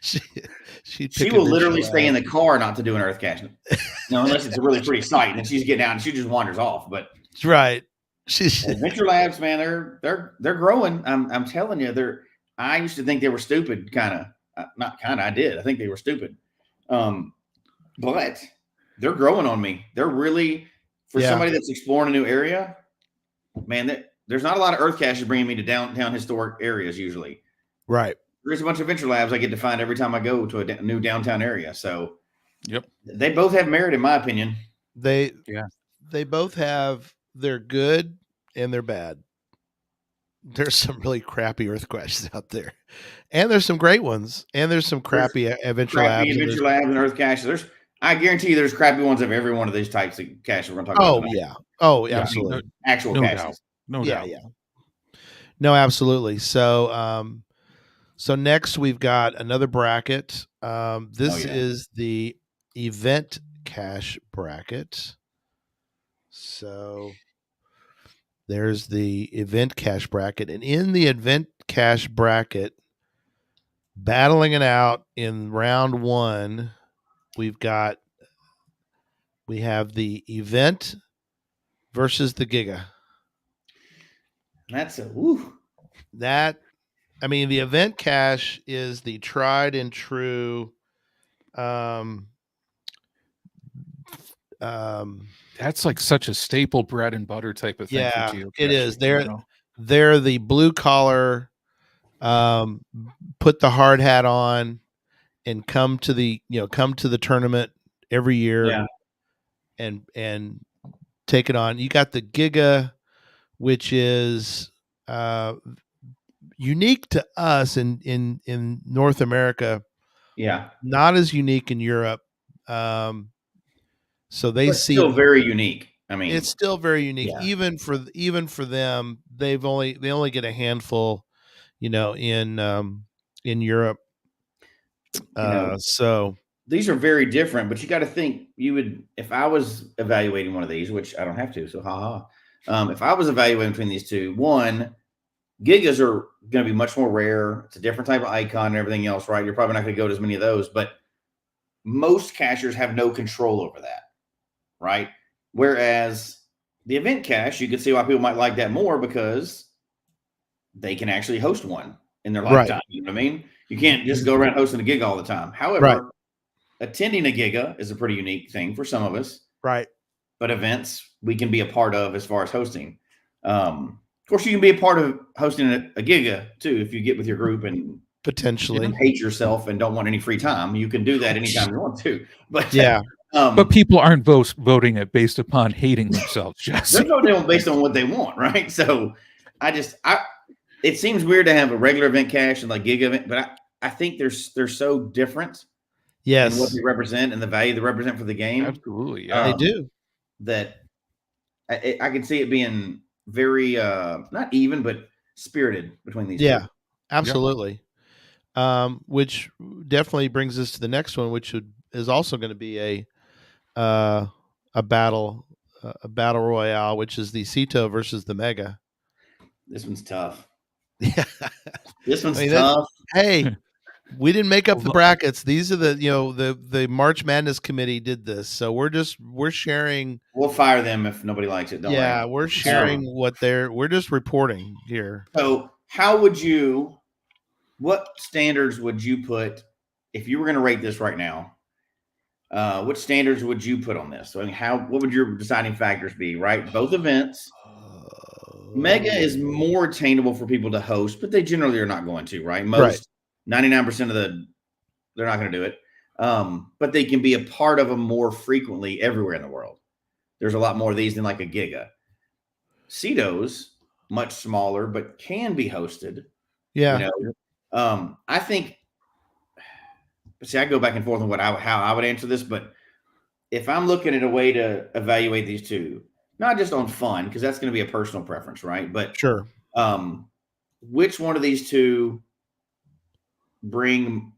Speaker 3: She
Speaker 5: will literally stay in the car not to do an Earth Cache. No, unless it's a really pretty sight, and then she's getting out and she just wanders off. But
Speaker 3: right,
Speaker 5: Adventure Labs, man, they're growing. I'm telling you, I used to think they were stupid, I did. I think they were stupid, but they're growing on me. They're really somebody that's exploring a new area. Man, there's not a lot of Earth Caches bringing me to downtown historic areas usually.
Speaker 3: Right.
Speaker 5: There's a bunch of Adventure Labs I get to find every time I go to a new downtown area. So, they both have merit, in my opinion.
Speaker 3: They both have. They're good and they're bad. There's some really crappy Earth Caches out there, and there's some great ones, and there's some crappy Adventure Labs.
Speaker 5: Adventure Labs and Earth Caches. I guarantee you, there's crappy ones of every one of these types of caches we're going to talk about.
Speaker 3: Oh yeah. Oh, absolutely.
Speaker 5: Actual caches.
Speaker 4: No doubt.
Speaker 3: Yeah. No, absolutely. So, so next we've got another bracket. This is the event cache bracket. So there's the event cache bracket. And in the event cache bracket, battling it out in round 1, we have the event versus the Giga.
Speaker 5: That's
Speaker 3: the event cache is the tried and true.
Speaker 4: That's like such a staple bread and butter type of thing.
Speaker 3: Yeah, it is. They're the blue collar, put the hard hat on, and come to the tournament every year, and take it on. You got the Giga, which is unique to us in North America.
Speaker 5: Yeah,
Speaker 3: not as unique in Europe. So it's
Speaker 5: still very unique. I mean,
Speaker 3: it's still very unique. Yeah. Even for them, they only get a handful, in Europe. So
Speaker 5: these are very different, but you got to think if I was evaluating one of these, which I don't have to, so if I was evaluating between these two, one, Gigas are going to be much more rare. It's a different type of icon and everything else, right? You're probably not going to go to as many of those, but most cachers have no control over that, right? Whereas the event cache, you can see why people might like that more because they can actually host one in their lifetime. Right. You know what I mean? You can't just go around hosting a gig all the time. However, attending a giga is a pretty unique thing for some of us.
Speaker 3: Right.
Speaker 5: But events we can be a part of as far as hosting. Of course, you can be a part of hosting a giga too if you get with your group and
Speaker 3: potentially
Speaker 5: hate yourself and don't want any free time. You can do that anytime you want to. But
Speaker 4: but people aren't voting it based upon hating themselves.
Speaker 5: They're voting based on what they want, right? So it seems weird to have a regular event cache and like gig event, but I think they're so different.
Speaker 3: Yes,
Speaker 5: in what they represent and the value they represent for the game.
Speaker 4: Absolutely,
Speaker 3: they do.
Speaker 5: That I can see it being very not even, but spirited between these.
Speaker 3: Yeah, two. Absolutely. Yep. Which definitely brings us to the next one, which is also going to be a battle royale, which is the Cito versus the Mega.
Speaker 5: This one's tough.
Speaker 3: Yeah,
Speaker 5: this one's tough.
Speaker 3: Hey, we didn't make up the brackets. These are the March Madness committee did this, so we're sharing.
Speaker 5: We'll fire them if nobody likes it. Don't worry.
Speaker 3: We're sharing we're just reporting here.
Speaker 5: So what standards would you put if you were going to rate this right now? What standards would you put on this? So, what would your deciding factors be? Right, both events. Mega is more attainable for people to host, but they generally are not going to. Right, 99% of they're not going to do it. But they can be a part of them more frequently everywhere in the world. There's a lot more of these than like a giga. Cito's much smaller, but can be hosted.
Speaker 3: Yeah.
Speaker 5: I think. See, I go back and forth on how I would answer this, but if I'm looking at a way to evaluate these two, not just on fun, because that's going to be a personal preference, right? But
Speaker 3: Sure.
Speaker 5: Which one of these two bring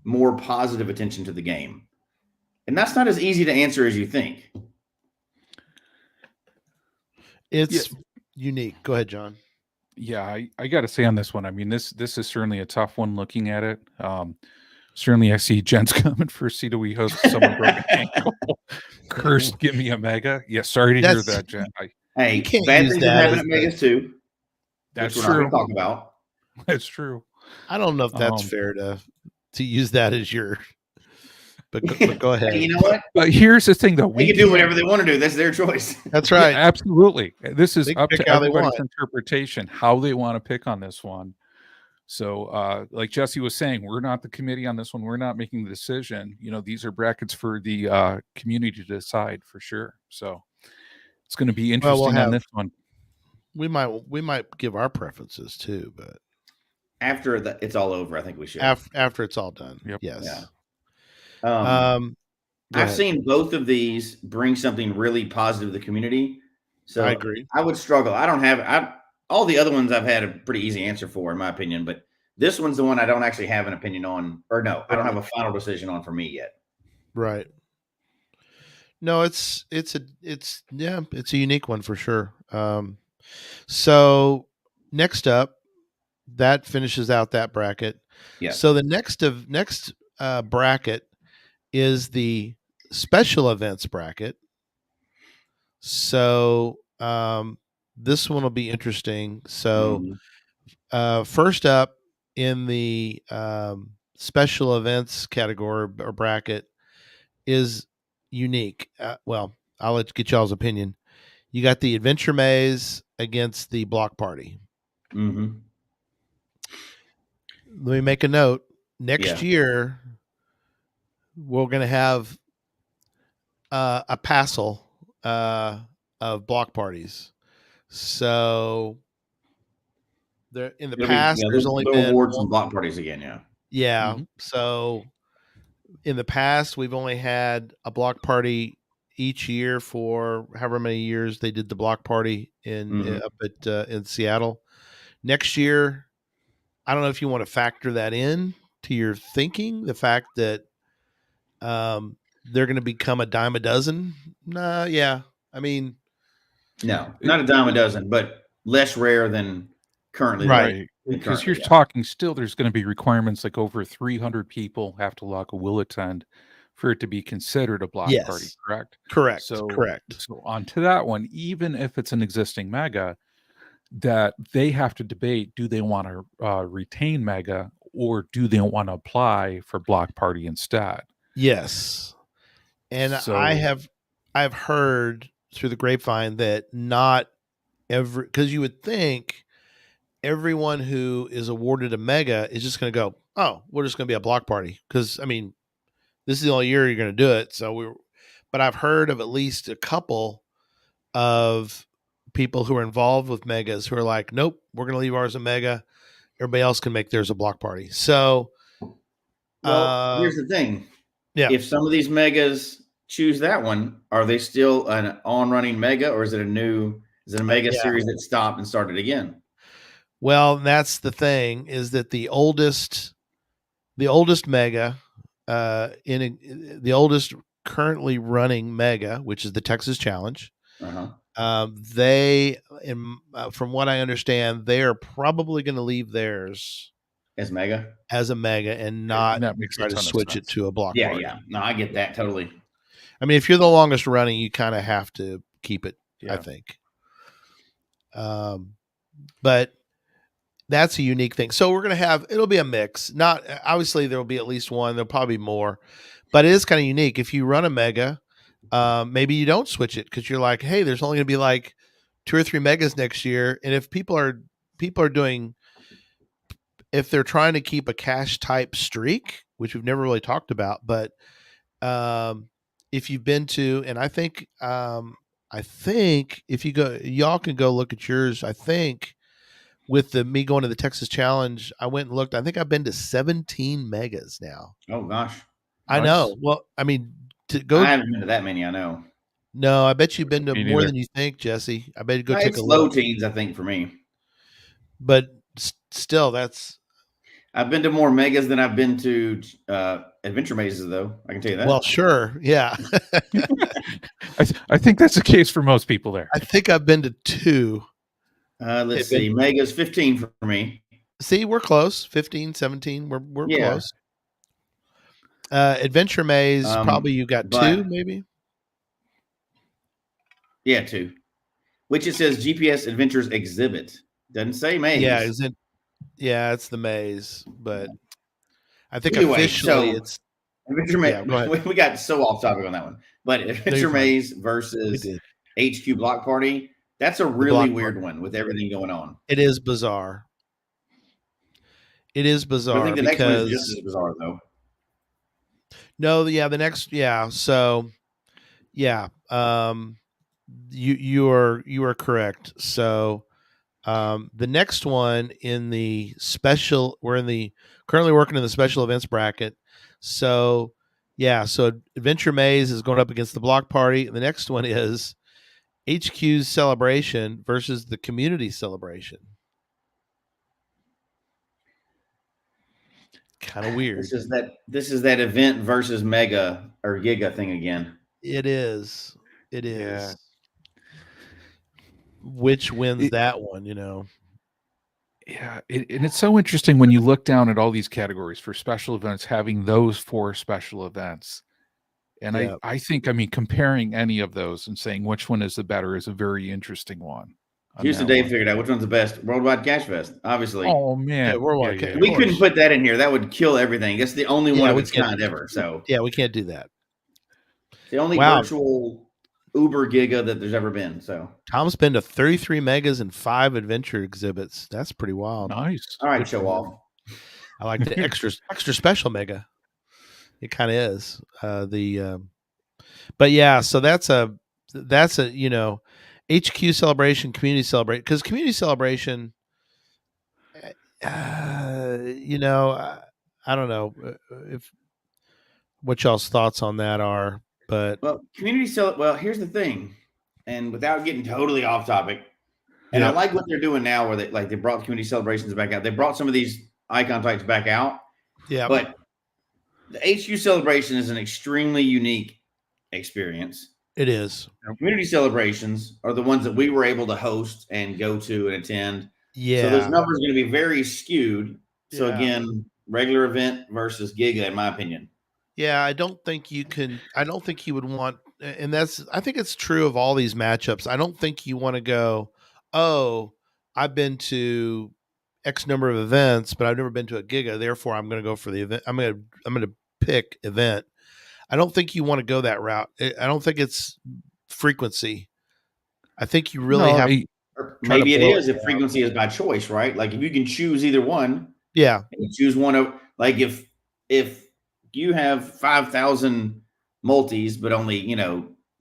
Speaker 5: more positive attention to the game? And that's not as easy to answer as you think.
Speaker 3: It's unique. Go ahead, John.
Speaker 4: Yeah, I got to say on this one, I mean, this is certainly a tough one looking at it. Certainly, I see Jen's coming for CWE host. Someone broke an ankle. Cursed, give me a mega. Yeah, sorry to hear that, Jen.
Speaker 5: Hey,
Speaker 3: you can't
Speaker 5: bad
Speaker 3: use
Speaker 5: things
Speaker 3: that
Speaker 5: happen
Speaker 3: as
Speaker 5: at Megas too.
Speaker 4: That's
Speaker 5: which
Speaker 4: true.
Speaker 5: We're not going to talk about.
Speaker 4: That's true.
Speaker 3: I don't know if that's fair to use that as your. But go ahead.
Speaker 5: Hey, you know what?
Speaker 4: But here's the thing, though.
Speaker 5: They can do whatever they want to do. That's their choice.
Speaker 3: That's right.
Speaker 4: Yeah, absolutely. This is up to everybody's
Speaker 3: want.
Speaker 4: interpretation, how they want to pick on this one. So, like Jesse was saying, we're not the committee on this one. We're not making the decision. You know, these are brackets for the community to decide for sure. So it's going to be interesting on this one.
Speaker 3: We might give our preferences too, but
Speaker 5: after it's all over, I think we should.
Speaker 3: After it's all done.
Speaker 4: Yep.
Speaker 3: Yes.
Speaker 5: Yeah.
Speaker 3: I've
Speaker 5: seen both of these bring something really positive to the community. So
Speaker 3: I agree.
Speaker 5: I would struggle. I don't have all the other ones I've had a pretty easy answer for, in my opinion, but this one's the one I don't actually have an opinion on, or no, I don't have a final decision on for me yet.
Speaker 3: Right. No, it's a unique one for sure. So next up, that finishes out that bracket.
Speaker 5: Yeah.
Speaker 3: So the next bracket is the special events bracket. So this one will be interesting. So first up in the special events category or bracket is unique. Well, I'll get y'all's opinion. You got the Adventure Maze against the Block Party.
Speaker 5: Mm-hmm.
Speaker 3: Let me make a note. Next year, we're going to have a passel of block parties. So there in the past, there's only been
Speaker 5: awards and block parties again. Yeah.
Speaker 3: Yeah. Mm-hmm. So in the past, we've only had a block party each year for however many years they did the block party up at in Seattle. Next year, I don't know if you want to factor that in to your thinking, the fact that they're going to become a dime a dozen. Yeah. I mean,
Speaker 5: no, not a dime a dozen, but less rare than currently.
Speaker 4: Right. Because you're talking still, there's going to be requirements like over 300 people have to log a will attend for it to be considered a block party, correct?
Speaker 3: Correct.
Speaker 4: So,
Speaker 3: correct.
Speaker 4: So on to that one, even if it's an existing mega, that they have to debate, do they want to retain mega or do they want to apply for block party instead?
Speaker 3: Yes. And so, I've heard through the grapevine that not because you would think everyone who is awarded a mega is just going to go, oh, we're just going to be a block party. Because I mean, this is the only year you're going to do it. But I've heard of at least a couple of people who are involved with megas who are like, nope, we're going to leave ours a mega. Everybody else can make theirs a block party. So,
Speaker 5: here's the thing. Yeah. If some of these megas choose that one, are they still an on-running mega, or is it a mega series that stopped and started again?
Speaker 3: Well, that's the thing, is that the oldest mega, the oldest currently running mega, which is the Texas Challenge, they, from what I understand, they are probably going to leave theirs
Speaker 5: as a
Speaker 3: mega, and not try to switch it to a block party.
Speaker 5: Yeah. No, I get that totally.
Speaker 3: I mean, if you're the longest running, you kind of have to keep it, I think. But that's a unique thing. So we're going to it'll be a mix. Not obviously there will be at least one. There'll probably be more, but it is kind of unique. If you run a mega, maybe you don't switch it because you're like, hey, there's only going to be like 2 or 3 megas next year. And if people are doing, if they're trying to keep a cash type streak, which we've never really talked about, but if you've been to, and I think if you go, y'all can go look at yours. I think with me going to the Texas Challenge, I went and looked. I think I've been to 17 megas now.
Speaker 5: Oh gosh.
Speaker 3: I know. Well, I mean, to go.
Speaker 5: I haven't been to that many. I know.
Speaker 3: No, I bet you've been to
Speaker 4: Me
Speaker 3: more
Speaker 4: neither.
Speaker 3: than you think, Jesse. I bet you go take
Speaker 5: It's
Speaker 3: a
Speaker 5: low
Speaker 3: look.
Speaker 5: teens, I think, for me.
Speaker 3: But still, that's
Speaker 5: I've been to more megas than I've been to adventure mazes, though. I can tell you that.
Speaker 3: well, sure, yeah.
Speaker 4: I think that's the case for most people there.
Speaker 3: I think I've been to 2.
Speaker 5: Let's see. Megas 15 for me.
Speaker 3: See, we're close. 15, 17. We're
Speaker 5: Yeah.
Speaker 3: close. Adventure Maze, probably you got 2, maybe.
Speaker 5: Yeah, 2. Which it says GPS Adventures Exhibit. Doesn't say maze.
Speaker 3: Yeah, it's the maze, but I think
Speaker 5: Anyway,
Speaker 3: officially
Speaker 5: so
Speaker 3: it's
Speaker 5: Adventure
Speaker 3: yeah, go
Speaker 5: Maze.
Speaker 3: ahead.
Speaker 5: We got so off topic on that one. But Adventure
Speaker 3: you're fine.
Speaker 5: Maze versus HQ Block Party, that's a really weird one with everything going on.
Speaker 3: It is bizarre. It is bizarre.
Speaker 5: I think the next one is just as bizarre, though.
Speaker 3: No, yeah, the next, yeah. So, yeah, you are correct. So, the next one in the special, currently working in the special events bracket. So, yeah, so Adventure Maze is going up against the Block Party. And the next one is HQ's Celebration versus the Community Celebration. Kind of weird.
Speaker 5: This is that event versus mega or giga thing again.
Speaker 3: It is.
Speaker 4: Yeah.
Speaker 3: Which wins that one,
Speaker 4: Yeah, and it's so interesting when you look down at all these categories for special events, having those 4 special events. And I think, comparing any of those and saying which one is the better is a very interesting one.
Speaker 5: Houston Dave figured out which one's the best. Worldwide Cache Fest, obviously.
Speaker 4: Oh, man.
Speaker 3: Yeah, Worldwide Cache.
Speaker 5: We couldn't put that in here. That would kill everything. That's the only one of its kind ever. So
Speaker 3: yeah, we can't do that.
Speaker 5: The only virtual Uber Giga that there's ever been. So
Speaker 3: Tom's been to 33 megas and 5 adventure exhibits. That's pretty wild.
Speaker 4: Nice.
Speaker 5: All right, show off.
Speaker 3: I like the extra special mega. It kind of is. But yeah, so that's a HQ Celebration, Community Celebration, because Community Celebration, I don't know if what y'all's thoughts on that are, but
Speaker 5: here's the thing, and without getting totally off topic, and I like what they're doing now, where they brought Community Celebrations back out. They brought some of these icon types back out.
Speaker 3: Yeah,
Speaker 5: but the HQ Celebration is an extremely unique experience.
Speaker 3: It is.
Speaker 5: Community celebrations are the ones that we were able to host and go to and attend.
Speaker 3: Yeah.
Speaker 5: So those numbers are going to be very skewed. So again, regular event versus Giga, in my opinion.
Speaker 3: Yeah, I don't think you would want, and I think it's true of all these matchups. I don't think you want to go, oh, I've been to X number of events, but I've never been to a Giga. Therefore, I'm going to go for the event. I'm going to pick event. I don't think you want to go that route. I don't think it's frequency. I think you really have.
Speaker 5: Maybe it is if frequency is by choice, right? Like if you can choose either one.
Speaker 3: Yeah.
Speaker 5: And you choose one of, like if you have 5,000 multis, but only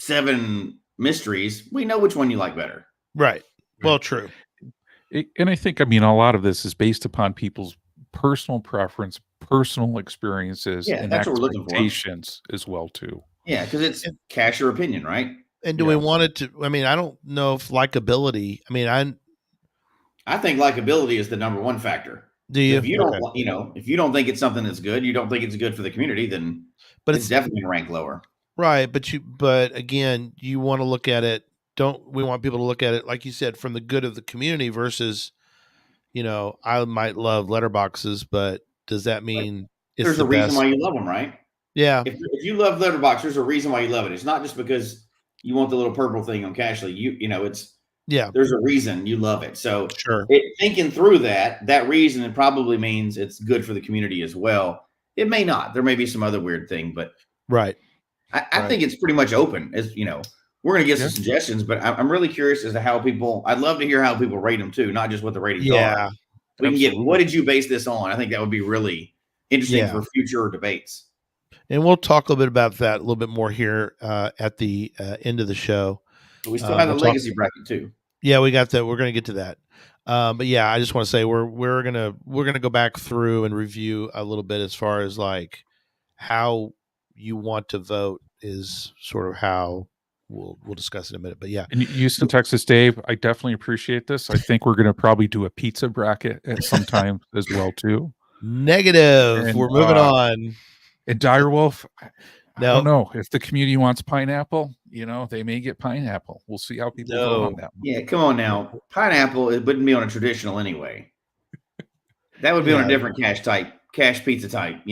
Speaker 5: 7 mysteries, we know which one you like better.
Speaker 3: Right. Well, true.
Speaker 4: And I think, a lot of this is based upon people's personal preference, personal experiences, and
Speaker 5: that's
Speaker 4: expectations as well too.
Speaker 5: Yeah, because it's cache your opinion, right?
Speaker 3: And do we want it to? I don't know if likability.
Speaker 5: I think likability is the number one factor.
Speaker 3: Do you?
Speaker 5: If you don't, if you don't think it's something that's good, you don't think it's good for the community, then it's definitely going to rank lower.
Speaker 3: Right, but again, you want to look at it. We want people to look at it, like you said, from the good of the community versus, I might love letterboxes, but does that mean
Speaker 5: there's a reason why you love them, right?
Speaker 3: Yeah.
Speaker 5: If you love letterbox, there's a reason why you love it. It's not just because you want the little purple thing on Cashly. There's a reason you love it. So
Speaker 3: sure.
Speaker 5: Thinking through that reason, it probably means it's good for the community as well. It may not. There may be some other weird thing, but
Speaker 3: right.
Speaker 5: I think it's pretty much open. As we're going to get some suggestions, but I'm really curious as to how I'd love to hear how people rate them too, not just what the ratings are. We can get, what did you base this on? I think that would be really interesting for future debates.
Speaker 3: And we'll talk a little bit about that a little bit more here at the end of the show.
Speaker 5: But we still have the legacy bracket too.
Speaker 3: Yeah, we got that. We're going to get to that. But yeah, I just want to say we're gonna go back through and review a little bit as far as like how you want to vote is sort of how we'll discuss in a minute. But yeah,
Speaker 4: in Houston, Texas, Dave, I definitely appreciate this. I think we're going to probably do a pizza bracket at some time as well too.
Speaker 3: Negative.
Speaker 4: And,
Speaker 3: we're moving on.
Speaker 4: And Direwolf, I don't
Speaker 3: No,
Speaker 4: know if the community wants pineapple. They may get pineapple. We'll see how people vote on that one.
Speaker 5: Yeah, come on now. Pineapple, it wouldn't be on a traditional anyway. That would be on a different cache pizza type,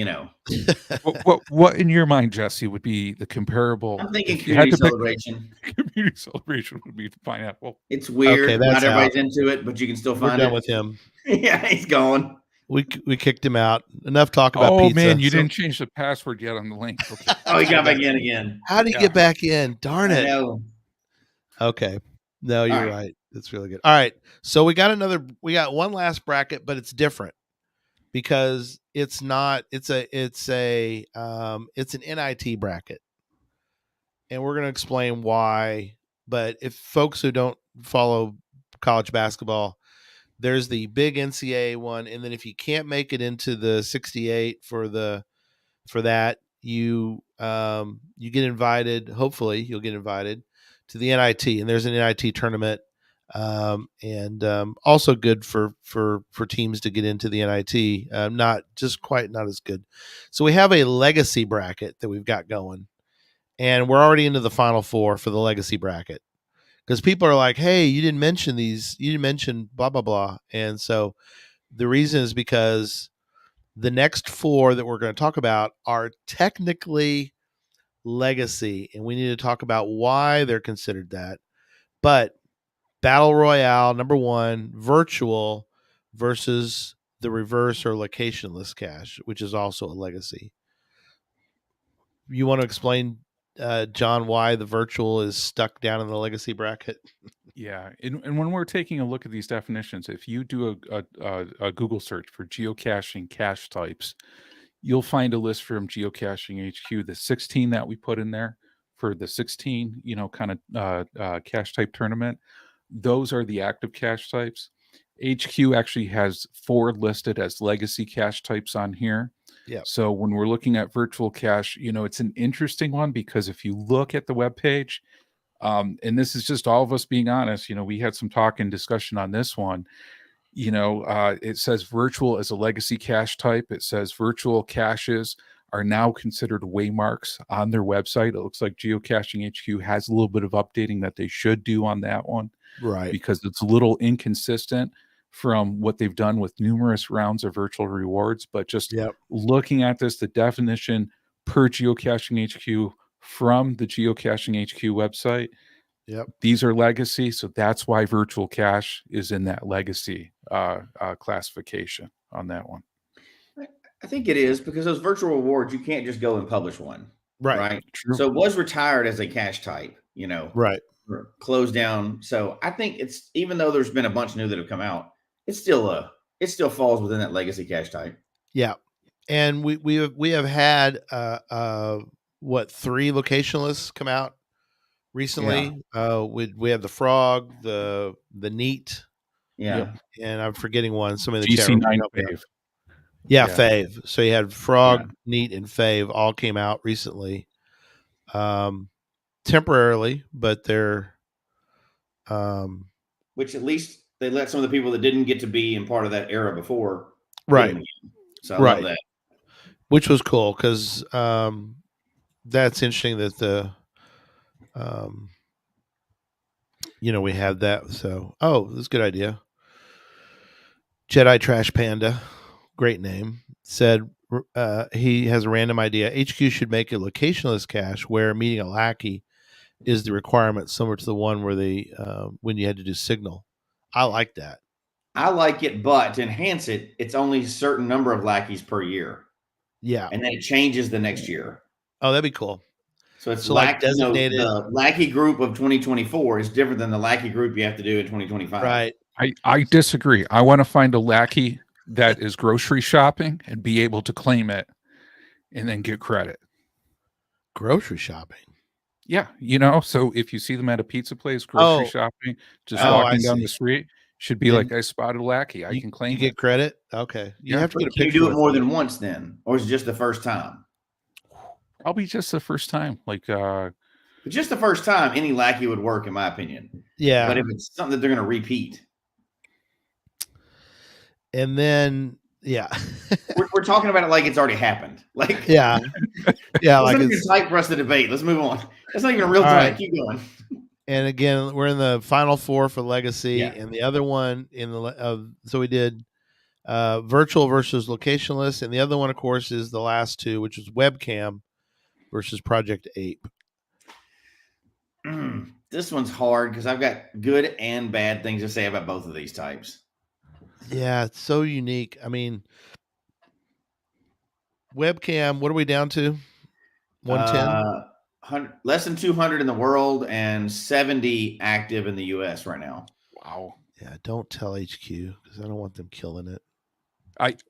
Speaker 4: What in your mind, Jesse, would be the comparable?
Speaker 5: I'm thinking community celebration.
Speaker 4: Community celebration would be the pineapple.
Speaker 5: It's weird.
Speaker 3: Okay,
Speaker 5: not everybody's into it, but you can still find
Speaker 3: We're
Speaker 5: it.
Speaker 3: done with him.
Speaker 5: Yeah, he's gone.
Speaker 3: We kicked him out. Enough talk about pizza.
Speaker 4: Oh man, you didn't change the password yet on the link. Okay.
Speaker 5: Oh, he got back in again.
Speaker 3: How do you get back in? Darn it. Okay. No, you're right. That's really good. All right. So we got one last bracket, but it's different because it's an NIT bracket. And we're going to explain why. But if folks who don't follow college basketball, there's the big NCAA one, and then if you can't make it into the 68 for that, you get invited. Hopefully, you'll get invited to the NIT, and there's an NIT tournament, and also good for teams to get into the NIT. Not as good. So we have a legacy bracket that we've got going, and we're already into the Final Four for the legacy bracket. Because people are like, hey, you didn't mention these. You didn't mention blah, blah, blah. And so the reason is because the next four that we're going to talk about are technically legacy. And we need to talk about why they're considered that. But Battle Royale, number one, virtual versus the reverse or locationless cache, which is also a legacy. You want to explain, John, why the virtual is stuck down in the legacy bracket?
Speaker 4: Yeah, and when we're taking a look at these definitions, if you do a Google search for geocaching cache types, you'll find a list from Geocaching HQ, the 16 that we put in there for the 16, kind of cache type tournament. Those are the active cache types. HQ actually has 4 listed as legacy cache types on here.
Speaker 3: Yeah.
Speaker 4: So when we're looking at virtual cache, it's an interesting one because if you look at the webpage, and this is just all of us being honest, we had some talk and discussion on this one. It says virtual as a legacy cache type. It says virtual caches are now considered waymarks on their website. It looks like Geocaching HQ has a little bit of updating that they should do on that one.
Speaker 3: Right.
Speaker 4: Because it's a little inconsistent from what they've done with numerous rounds of virtual rewards. But just looking at this, the definition per Geocaching HQ from the Geocaching HQ website, these are legacy. So that's why virtual cache is in that legacy classification on that one.
Speaker 5: I think it is because those virtual rewards, you can't just go and publish one. Right.
Speaker 4: True.
Speaker 5: So it was retired as a cache type,
Speaker 3: right.
Speaker 5: Closed down. So I think it's, even though there's been a bunch new that have come out, it still falls within that legacy cache type.
Speaker 3: Yeah. And we have had 3 locationalists come out recently. We have the Frog, the Neat, and I'm forgetting one. Somebody in the chat room.
Speaker 4: Fave.
Speaker 3: Yeah, Fave. So you had Frog, Neat, and Fave all came out recently, temporarily, but they're
Speaker 5: which at least they let some of the people that didn't get to be in part of that era before,
Speaker 3: right?
Speaker 5: So I love that,
Speaker 3: which was cool because that's interesting that the we had that. So that's a good idea. Jedi Trash Panda, great name, said he has a random idea. HQ should make a locationless cache where meeting a lackey is the requirement, similar to the one where they when you had to do signal. I like that.
Speaker 5: I like it, but to enhance it, it's only a certain number of lackeys per year.
Speaker 3: Yeah,
Speaker 5: and then it changes the next year.
Speaker 3: Oh, that'd be cool.
Speaker 5: So it's like designated. The lackey group of 2024 is different than the lackey group you have to do in 2025.
Speaker 3: Right.
Speaker 4: I disagree. I want to find a lackey that is grocery shopping and be able to claim it and then get credit.
Speaker 3: Grocery shopping?
Speaker 4: Yeah. So if you see them at a pizza place, grocery shopping, just walking down the street, should be like, I spotted a lackey. I can claim
Speaker 3: you get credit? Okay. You have to get a picture.
Speaker 5: You do it more than once then, or is it just the first time?
Speaker 4: Probably just the first time. Like,
Speaker 5: But just the first time, any lackey would work, in my opinion.
Speaker 3: Yeah.
Speaker 5: But if it's something that they're going to repeat.
Speaker 3: And then, yeah.
Speaker 5: we're talking about it like it's already happened. Like,
Speaker 3: yeah. Yeah.
Speaker 5: It's
Speaker 3: Like
Speaker 5: not even
Speaker 3: it's
Speaker 5: tight for us to debate. Let's move on. It's not even a real
Speaker 3: All
Speaker 5: tight.
Speaker 3: right.
Speaker 5: Keep going.
Speaker 3: And again, we're in the final four for legacy,
Speaker 5: Yeah.
Speaker 3: and the other one in the so we did virtual versus locationless, and the other one, of course, is the last two, which is webcam versus Project Ape.
Speaker 5: This one's hard because I've got good and bad things to say about both of these types.
Speaker 3: Yeah, it's so unique. I mean, webcam, what are we down to? 110?
Speaker 5: Less than 200 in the world and 70 active in the U.S. right now.
Speaker 4: wow.
Speaker 3: Yeah, don't tell HQ because I don't want them killing it.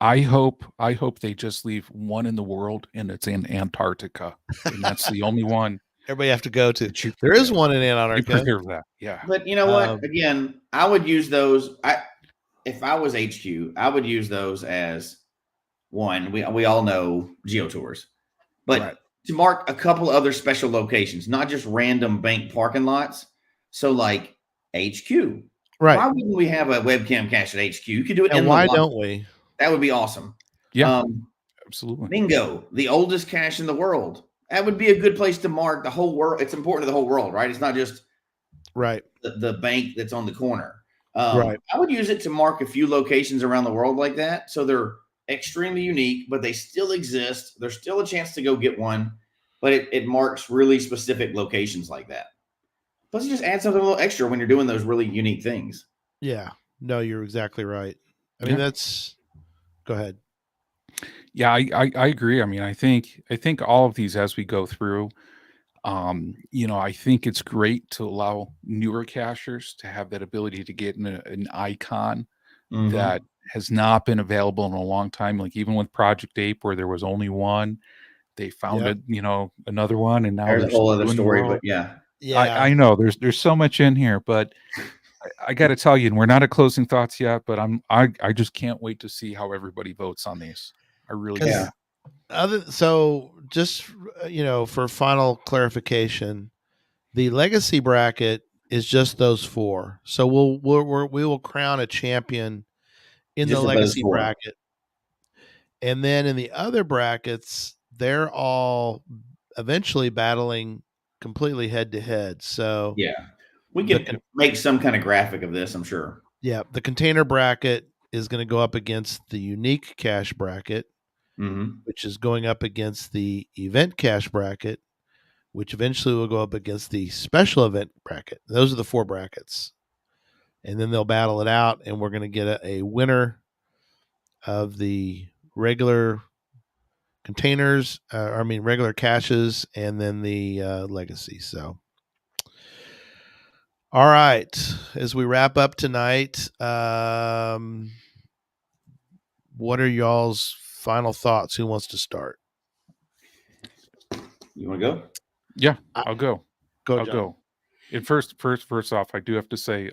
Speaker 4: I hope they just leave one in the world, and it's in Antarctica, and that's the only one
Speaker 3: Everybody have to go to.
Speaker 4: that you
Speaker 3: There is
Speaker 4: yeah,
Speaker 3: one in
Speaker 4: you
Speaker 3: Antarctica.
Speaker 4: preserve that. Yeah.
Speaker 5: But you know what? Again, I would use those. If I was HQ, I would use those as one. We all know GeoTours, but
Speaker 3: Right.
Speaker 5: to mark a couple other special locations, not just random bank parking lots. So like HQ.
Speaker 3: Right.
Speaker 5: Why wouldn't we have a webcam cache at HQ? You could do it.
Speaker 3: And why don't we?
Speaker 5: That would be awesome.
Speaker 4: Yeah. Absolutely.
Speaker 5: Bingo, the oldest cache in the world. That would be a good place to mark the whole world. It's important to the whole world, right? It's not just
Speaker 3: right
Speaker 5: the bank that's on the corner.
Speaker 3: Right.
Speaker 5: I would use it to mark a few locations around the world like that. So they're extremely unique, but they still exist. There's still a chance to go get one, but it marks really specific locations like that. Plus, you just add something a little extra when you're doing those really unique things.
Speaker 3: Yeah. No, you're exactly right. I mean, that's. Go ahead.
Speaker 4: Yeah, I agree. I mean, I think all of these as we go through, I think it's great to allow newer cachers to have that ability to get an icon that has not been available in a long time. Like even with Project Ape, where there was only one, they found it, another one, and now
Speaker 5: there's a whole other story. But yeah,
Speaker 4: I know there's so much in here, but I got to tell you, and we're not at closing thoughts yet, but I just can't wait to see how everybody votes on these. I really do.
Speaker 3: So just for final clarification, the legacy bracket is just those four. So we will crown a champion in the legacy bracket, and then in the other brackets, they're all eventually battling completely head to head. So
Speaker 5: yeah, we can make some kind of graphic of this, I'm sure.
Speaker 3: Yeah, the container bracket is going to go up against the unique cache bracket, which is going up against the event cache bracket, which eventually will go up against the special event bracket. Those are the four brackets. And then they'll battle it out, and we're going to get a winner of the regular containers, regular caches, and then the legacy. So, all right, as we wrap up tonight, what are y'all's final thoughts? Who wants to start?
Speaker 5: You want to go?
Speaker 4: Yeah, I'll go.
Speaker 3: I'll
Speaker 4: go. And first off, I do have to say,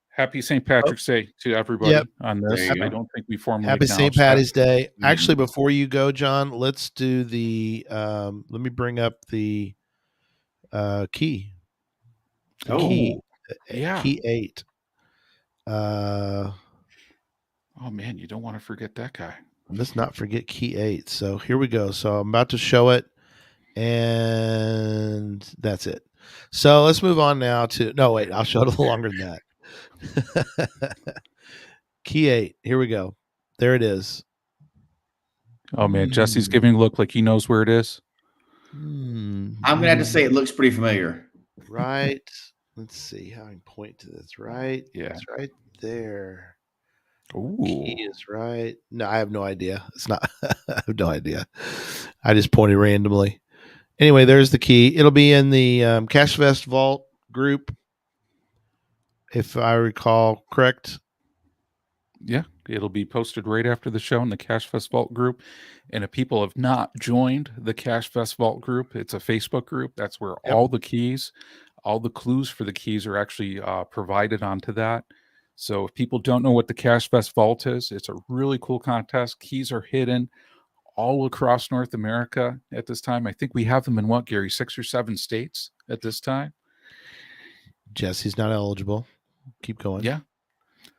Speaker 4: happy St. Patrick's Day to everybody on this. I don't think we formally
Speaker 3: happy St. Patty's Day. Actually, before you go, John, let's do the. Let me bring up the key. Key 8.
Speaker 4: Oh man, you don't want to forget that guy.
Speaker 3: Let's not forget key 8. So here we go. So I'm about to show it, and that's it. So let's move on now to. No, wait, I'll show it a little longer than that. Key 8. Here we go. There it is.
Speaker 4: Oh man, Jesse's giving a look like he knows where it is.
Speaker 5: I'm gonna have to say it looks pretty familiar.
Speaker 3: Right. Let's see how I can point to this. Right.
Speaker 4: Yeah.
Speaker 3: It's right there.
Speaker 4: Ooh.
Speaker 3: Key is right. No, I have no idea. It's not. I have no idea. I just pointed randomly. Anyway, there's the key. It'll be in the CacheFest Vault group, if I recall correct.
Speaker 4: Yeah, it'll be posted right after the show in the CacheFest Vault group. And if people have not joined the CacheFest Vault group, it's a Facebook group. That's where all the keys, all the clues for the keys are actually provided onto that. So if people don't know what the CacheFest Vault is, it's a really cool contest. Keys are hidden all across North America at this time. I think we have them in what, Gary, 6 or 7 states at this time.
Speaker 3: Jesse's not eligible. Keep going.
Speaker 4: Yeah.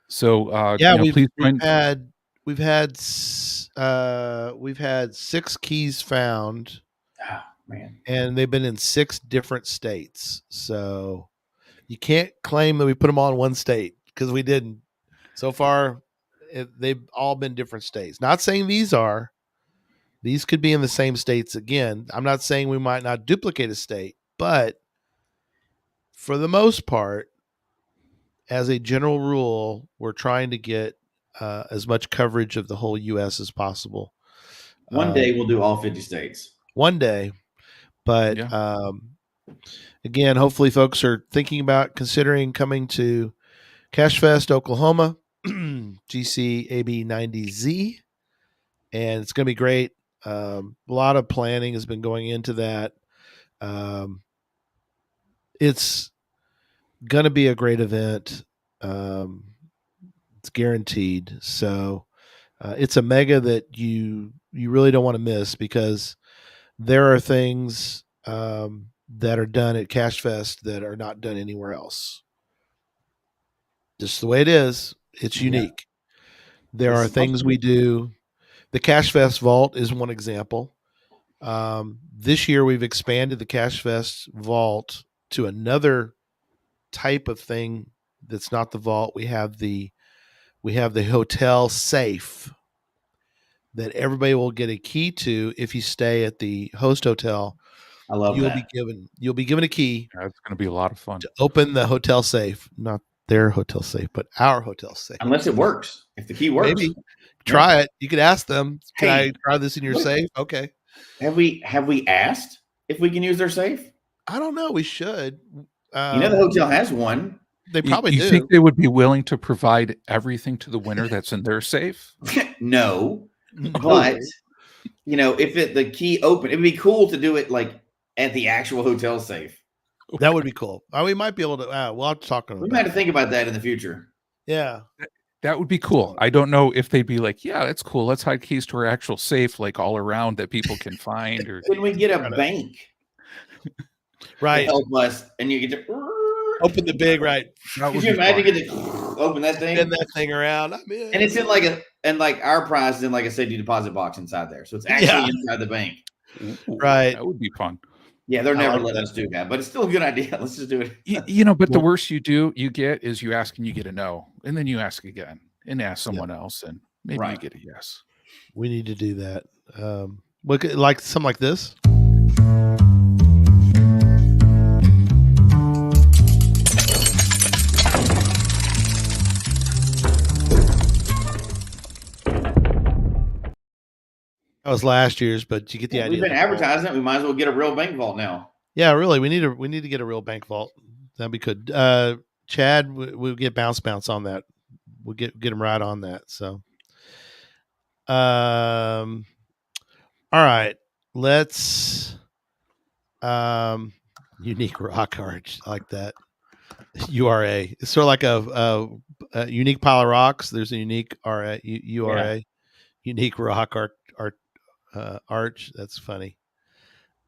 Speaker 4: So
Speaker 3: we've had 6 keys found.
Speaker 5: Oh, man.
Speaker 3: And they've been in 6 different states. So you can't claim that we put them all in one state, because we didn't. So far, they've all been different states. Not saying these could be in the same states again. I'm not saying we might not duplicate a state, but for the most part, as a general rule, we're trying to get as much coverage of the whole U.S. as possible.
Speaker 5: One day we'll do all 50 states.
Speaker 3: One day. But again, hopefully folks are thinking about considering coming to Cache Fest, Oklahoma, GCAB 90Z, and it's going to be great. A lot of planning has been going into that. It's going to be a great event. It's guaranteed. So it's a mega that you really don't want to miss, because there are things that are done at Cache Fest that are not done anywhere else. Just the way it is. It's unique. There are things we do. The Cache Fest Vault is one example. This year we've expanded the Cache Fest Vault to another type of thing that's not the vault. We have the hotel safe that everybody will get a key to if you stay at the host hotel.
Speaker 5: I love
Speaker 3: you'll
Speaker 5: that.
Speaker 3: You'll be given a key.
Speaker 4: That's going to be a lot of fun
Speaker 3: to open the hotel safe, not their hotel safe, but our hotel safe.
Speaker 5: Unless it works. If the key works.
Speaker 3: Maybe try it. You could ask them, can
Speaker 5: Hey,
Speaker 3: I try this in your safe? Okay.
Speaker 5: Have we asked if we can use their safe?
Speaker 3: I don't know. We should.
Speaker 5: The hotel has one.
Speaker 3: They probably
Speaker 4: you
Speaker 3: do.
Speaker 4: think they would be willing to provide everything to the winner that's in their safe?
Speaker 5: No. But if the key open, it'd be cool to do it like at the actual hotel safe.
Speaker 3: That would be cool. We might be able to. We'll have to talk about.
Speaker 5: We might have to think about that in the future.
Speaker 3: Yeah,
Speaker 4: that would be cool. I don't know if they'd be like, "Yeah, that's cool. Let's hide keys to our actual safe, like all around that people can find." Or
Speaker 5: when we get a bank,
Speaker 3: right,
Speaker 5: to help us, and you get to
Speaker 3: open the big right.
Speaker 5: Could you imagine getting to open that thing,
Speaker 3: spin that thing around? I mean,
Speaker 5: and it's in like our prize is in like a safety deposit box inside there, so it's actually inside the bank.
Speaker 4: Ooh,
Speaker 3: right,
Speaker 4: that would be fun.
Speaker 5: Yeah, they're never letting us do that, but it's still a good idea. Let's just do it.
Speaker 4: But the worst you get is you ask and you get a no, and then you ask again and ask someone else, and maybe you get a yes.
Speaker 3: We need to do that. Like something like this. That was last year's, but you get the idea.
Speaker 5: We've been advertising it. We might as well get a real bank vault now.
Speaker 3: Yeah, really. We need to get a real bank vault. That'd be good. Chad, we'll get bounce on that. We'll get them right on that. So, all right. Let's unique rock arch. I like that. URA. It's sort of like a unique pile of rocks. There's a unique URA. Unique rock arch. That's funny.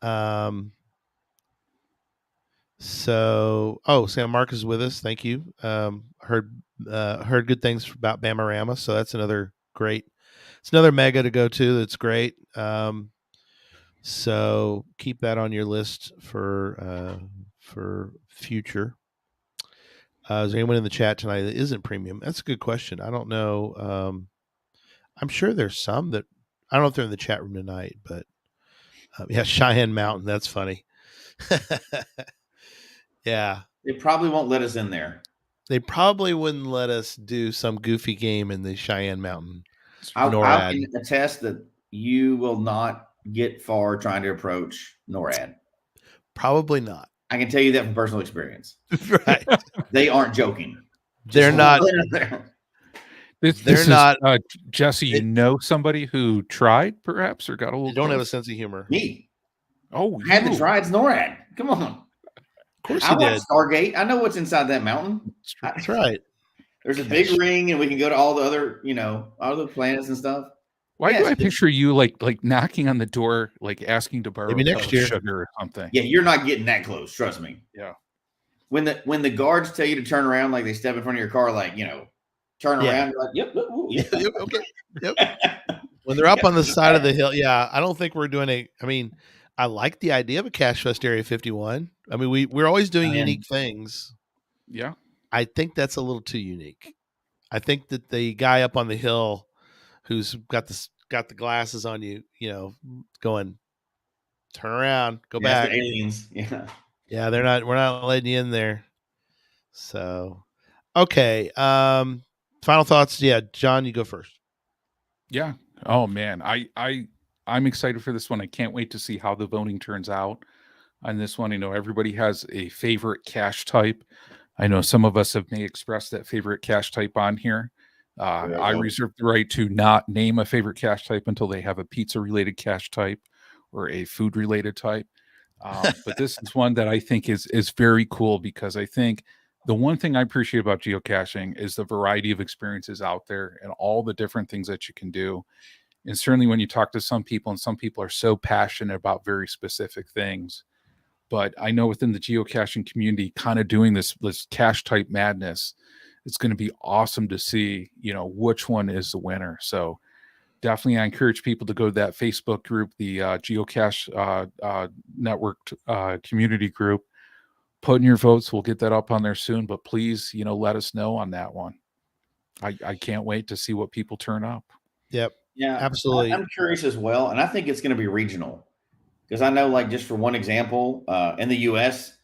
Speaker 3: Santa Marcus is with us. Thank you. Heard good things about Bamarama. So that's another great. It's another mega to go to. That's great. So keep that on your list for future. Is there anyone in the chat tonight that isn't premium? That's a good question. I don't know. I'm sure there's some that I don't know if they're in the chat room tonight, but Cheyenne Mountain. That's funny. Yeah.
Speaker 5: They probably won't let us in there.
Speaker 3: They probably wouldn't let us do some goofy game in the Cheyenne Mountain.
Speaker 5: I can attest that you will not get far trying to approach NORAD.
Speaker 3: Probably not.
Speaker 5: I can tell you that from personal experience.
Speaker 3: Right.
Speaker 5: They aren't joking.
Speaker 3: They're not.
Speaker 4: They're not. Jesse, you know somebody who tried, perhaps, or got a little.
Speaker 3: They don't have a sense of humor.
Speaker 5: Me.
Speaker 4: Oh,
Speaker 5: I had to try. It's NORAD. Come on.
Speaker 3: Of course
Speaker 5: I
Speaker 3: you did.
Speaker 5: Stargate. I know what's inside that mountain.
Speaker 3: That's right.
Speaker 5: There's a big ring, and we can go to all the other, all the planets and stuff.
Speaker 4: Why do I picture you like knocking on the door, like asking to borrow
Speaker 3: maybe next year
Speaker 4: sugar or something?
Speaker 5: Yeah, you're not getting that close. Trust me.
Speaker 4: Yeah.
Speaker 5: When the guards tell you to turn around, like they step in front of your car, like turn around. You're like, yep,
Speaker 3: yep, okay, yep. When they're up on the side of the hill, I don't think we're doing I like the idea of a Cache Fest Area 51. I mean, we're always doing unique things.
Speaker 4: Yeah.
Speaker 3: I think that's a little too unique. I think that the guy up on the hill who's got the glasses on you, going, turn around, go back.
Speaker 5: Aliens. Yeah.
Speaker 3: Yeah, we're not letting you in there. So, okay. Final thoughts. Yeah, John, you go first.
Speaker 4: Yeah. Oh man. I'm excited for this one. I can't wait to see how the voting turns out on this one. I know everybody has a favorite cache type. I know some of us may express that favorite cache type on here. I reserve the right to not name a favorite cache type until they have a pizza related cache type or a food related type. But this is one that I think is very cool, because I think the one thing I appreciate about geocaching is the variety of experiences out there and all the different things that you can do. And certainly when you talk to some people, and some people are so passionate about very specific things. But I know within the geocaching community, kind of doing this cache type madness, it's going to be awesome to see, which one is the winner. So definitely I encourage people to go to that Facebook group, the Geocache Network community group. Put in your votes. We'll get that up on there soon. But please, let us know on that one. I can't wait to see what people turn up.
Speaker 3: Yep.
Speaker 5: Yeah,
Speaker 3: absolutely.
Speaker 5: I'm curious as well. And I think it's going to be regional, because I know, like, just for one example, in the U.S.,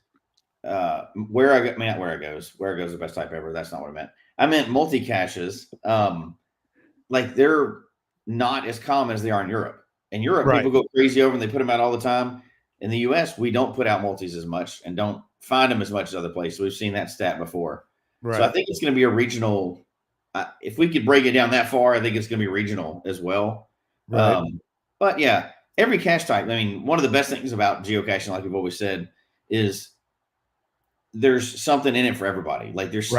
Speaker 5: where goes the best type ever. That's not what I meant. I meant multi-caches. Like, they're not as common as they are in Europe. In Europe, people go crazy over and they put them out all the time. In the U.S., we don't put out multis as much and don't find them as much as other places. We've seen that stat before. Right. So I think it's going to be a regional. If we could break it down that far, I think it's going to be regional as well. Right. But yeah, every cache type. I mean, one of the best things about geocaching, like we've always said, is there's something in it for everybody. Like, there's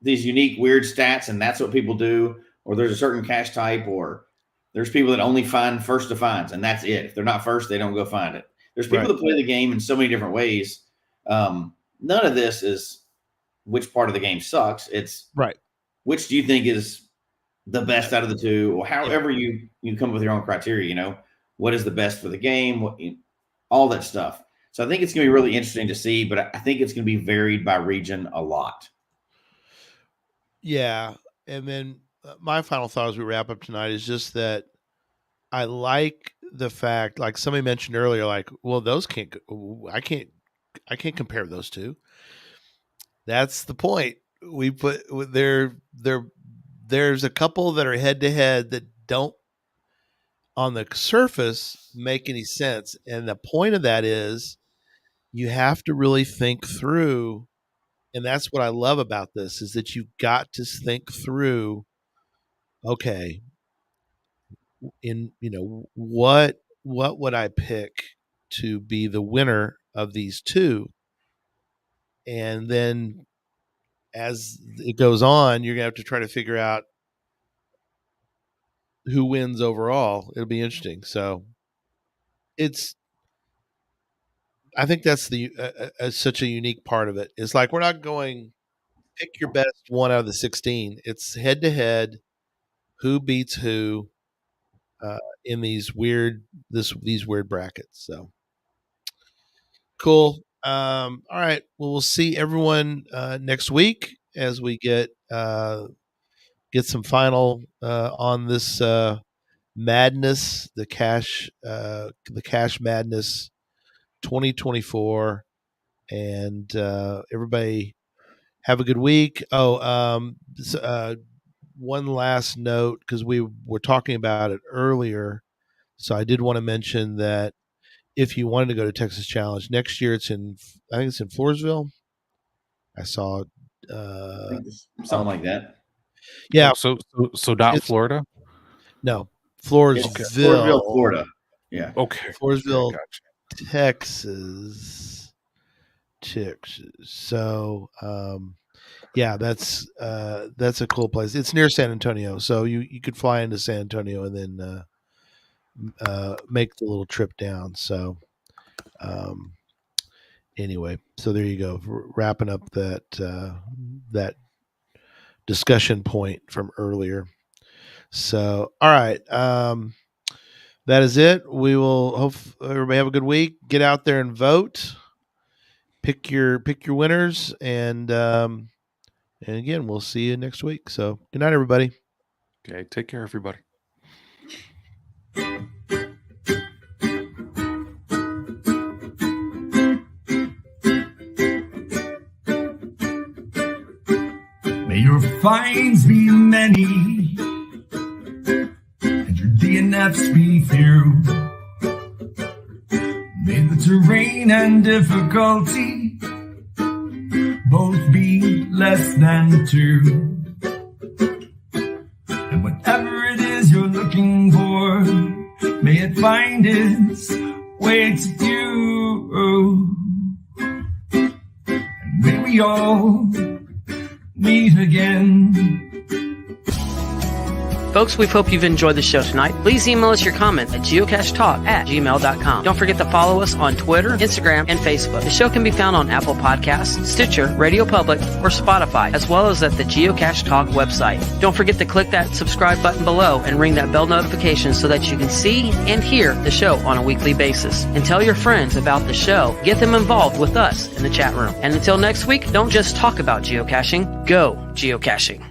Speaker 5: these unique, weird stats, and that's what people do. Or there's a certain cache type, or there's people that only find first to finds, and that's it. If they're not first, they don't go find it. There's people that play the game in so many different ways. None of this is which part of the game sucks. It's which do you think is the best out of the two, or however you come up with your own criteria. What is the best for the game? All that stuff. So I think it's going to be really interesting to see, but I think it's going to be varied by region a lot.
Speaker 3: Yeah, and then my final thought as we wrap up tonight is just that I like the fact, like somebody mentioned earlier, like, well, those I can't compare those two. That's the point. We put there's a couple that are head to head that don't on the surface make any sense. And the point of that is you have to really think through. And that's what I love about this, is that you've got to think through, okay, what would I pick to be the winner of these two? And then as it goes on, you're gonna have to try to figure out who wins overall. It'll be interesting. So I think that's such a unique part of it. It's like, we're not going pick your best one out of the 16. It's head to head, who beats who in these weird brackets. So cool. All right. Well, we'll see everyone next week as we get some final on this madness, the cache madness 2024, and everybody have a good week. One last note, because we were talking about it earlier, so I did want to mention that if you wanted to go to Texas Challenge next year, I think it's in Floresville. I saw
Speaker 5: something like that.
Speaker 3: Yeah.
Speaker 4: So not Florida?
Speaker 3: No, Floresville,
Speaker 5: Florida. Yeah.
Speaker 4: Okay.
Speaker 3: Floresville, Texas. So Yeah, that's a cool place. It's near San Antonio, so you could fly into San Antonio and then make the little trip down. So anyway, so there you go. Wrapping up that discussion point from earlier. So all right, that is it. We will hope everybody have a good week. Get out there and vote. Pick your winners, and again, we'll see you next week. So good night, everybody.
Speaker 4: Okay, take care, everybody.
Speaker 6: May your finds be many, and your DNFs be few. May the terrain and difficulty both be less than 2. And whatever it is you're looking for, may it find its way to you. And may we all meet again.
Speaker 1: Folks, we hope you've enjoyed the show tonight. Please email us your comment at geocachetalk@gmail.com. Don't forget to follow us on Twitter, Instagram, and Facebook. The show can be found on Apple Podcasts, Stitcher, Radio Public, or Spotify, as well as at the Geocache Talk website. Don't forget to click that subscribe button below and ring that bell notification so that you can see and hear the show on a weekly basis. And tell your friends about the show. Get them involved with us in the chat room. And until next week, don't just talk about geocaching, go geocaching.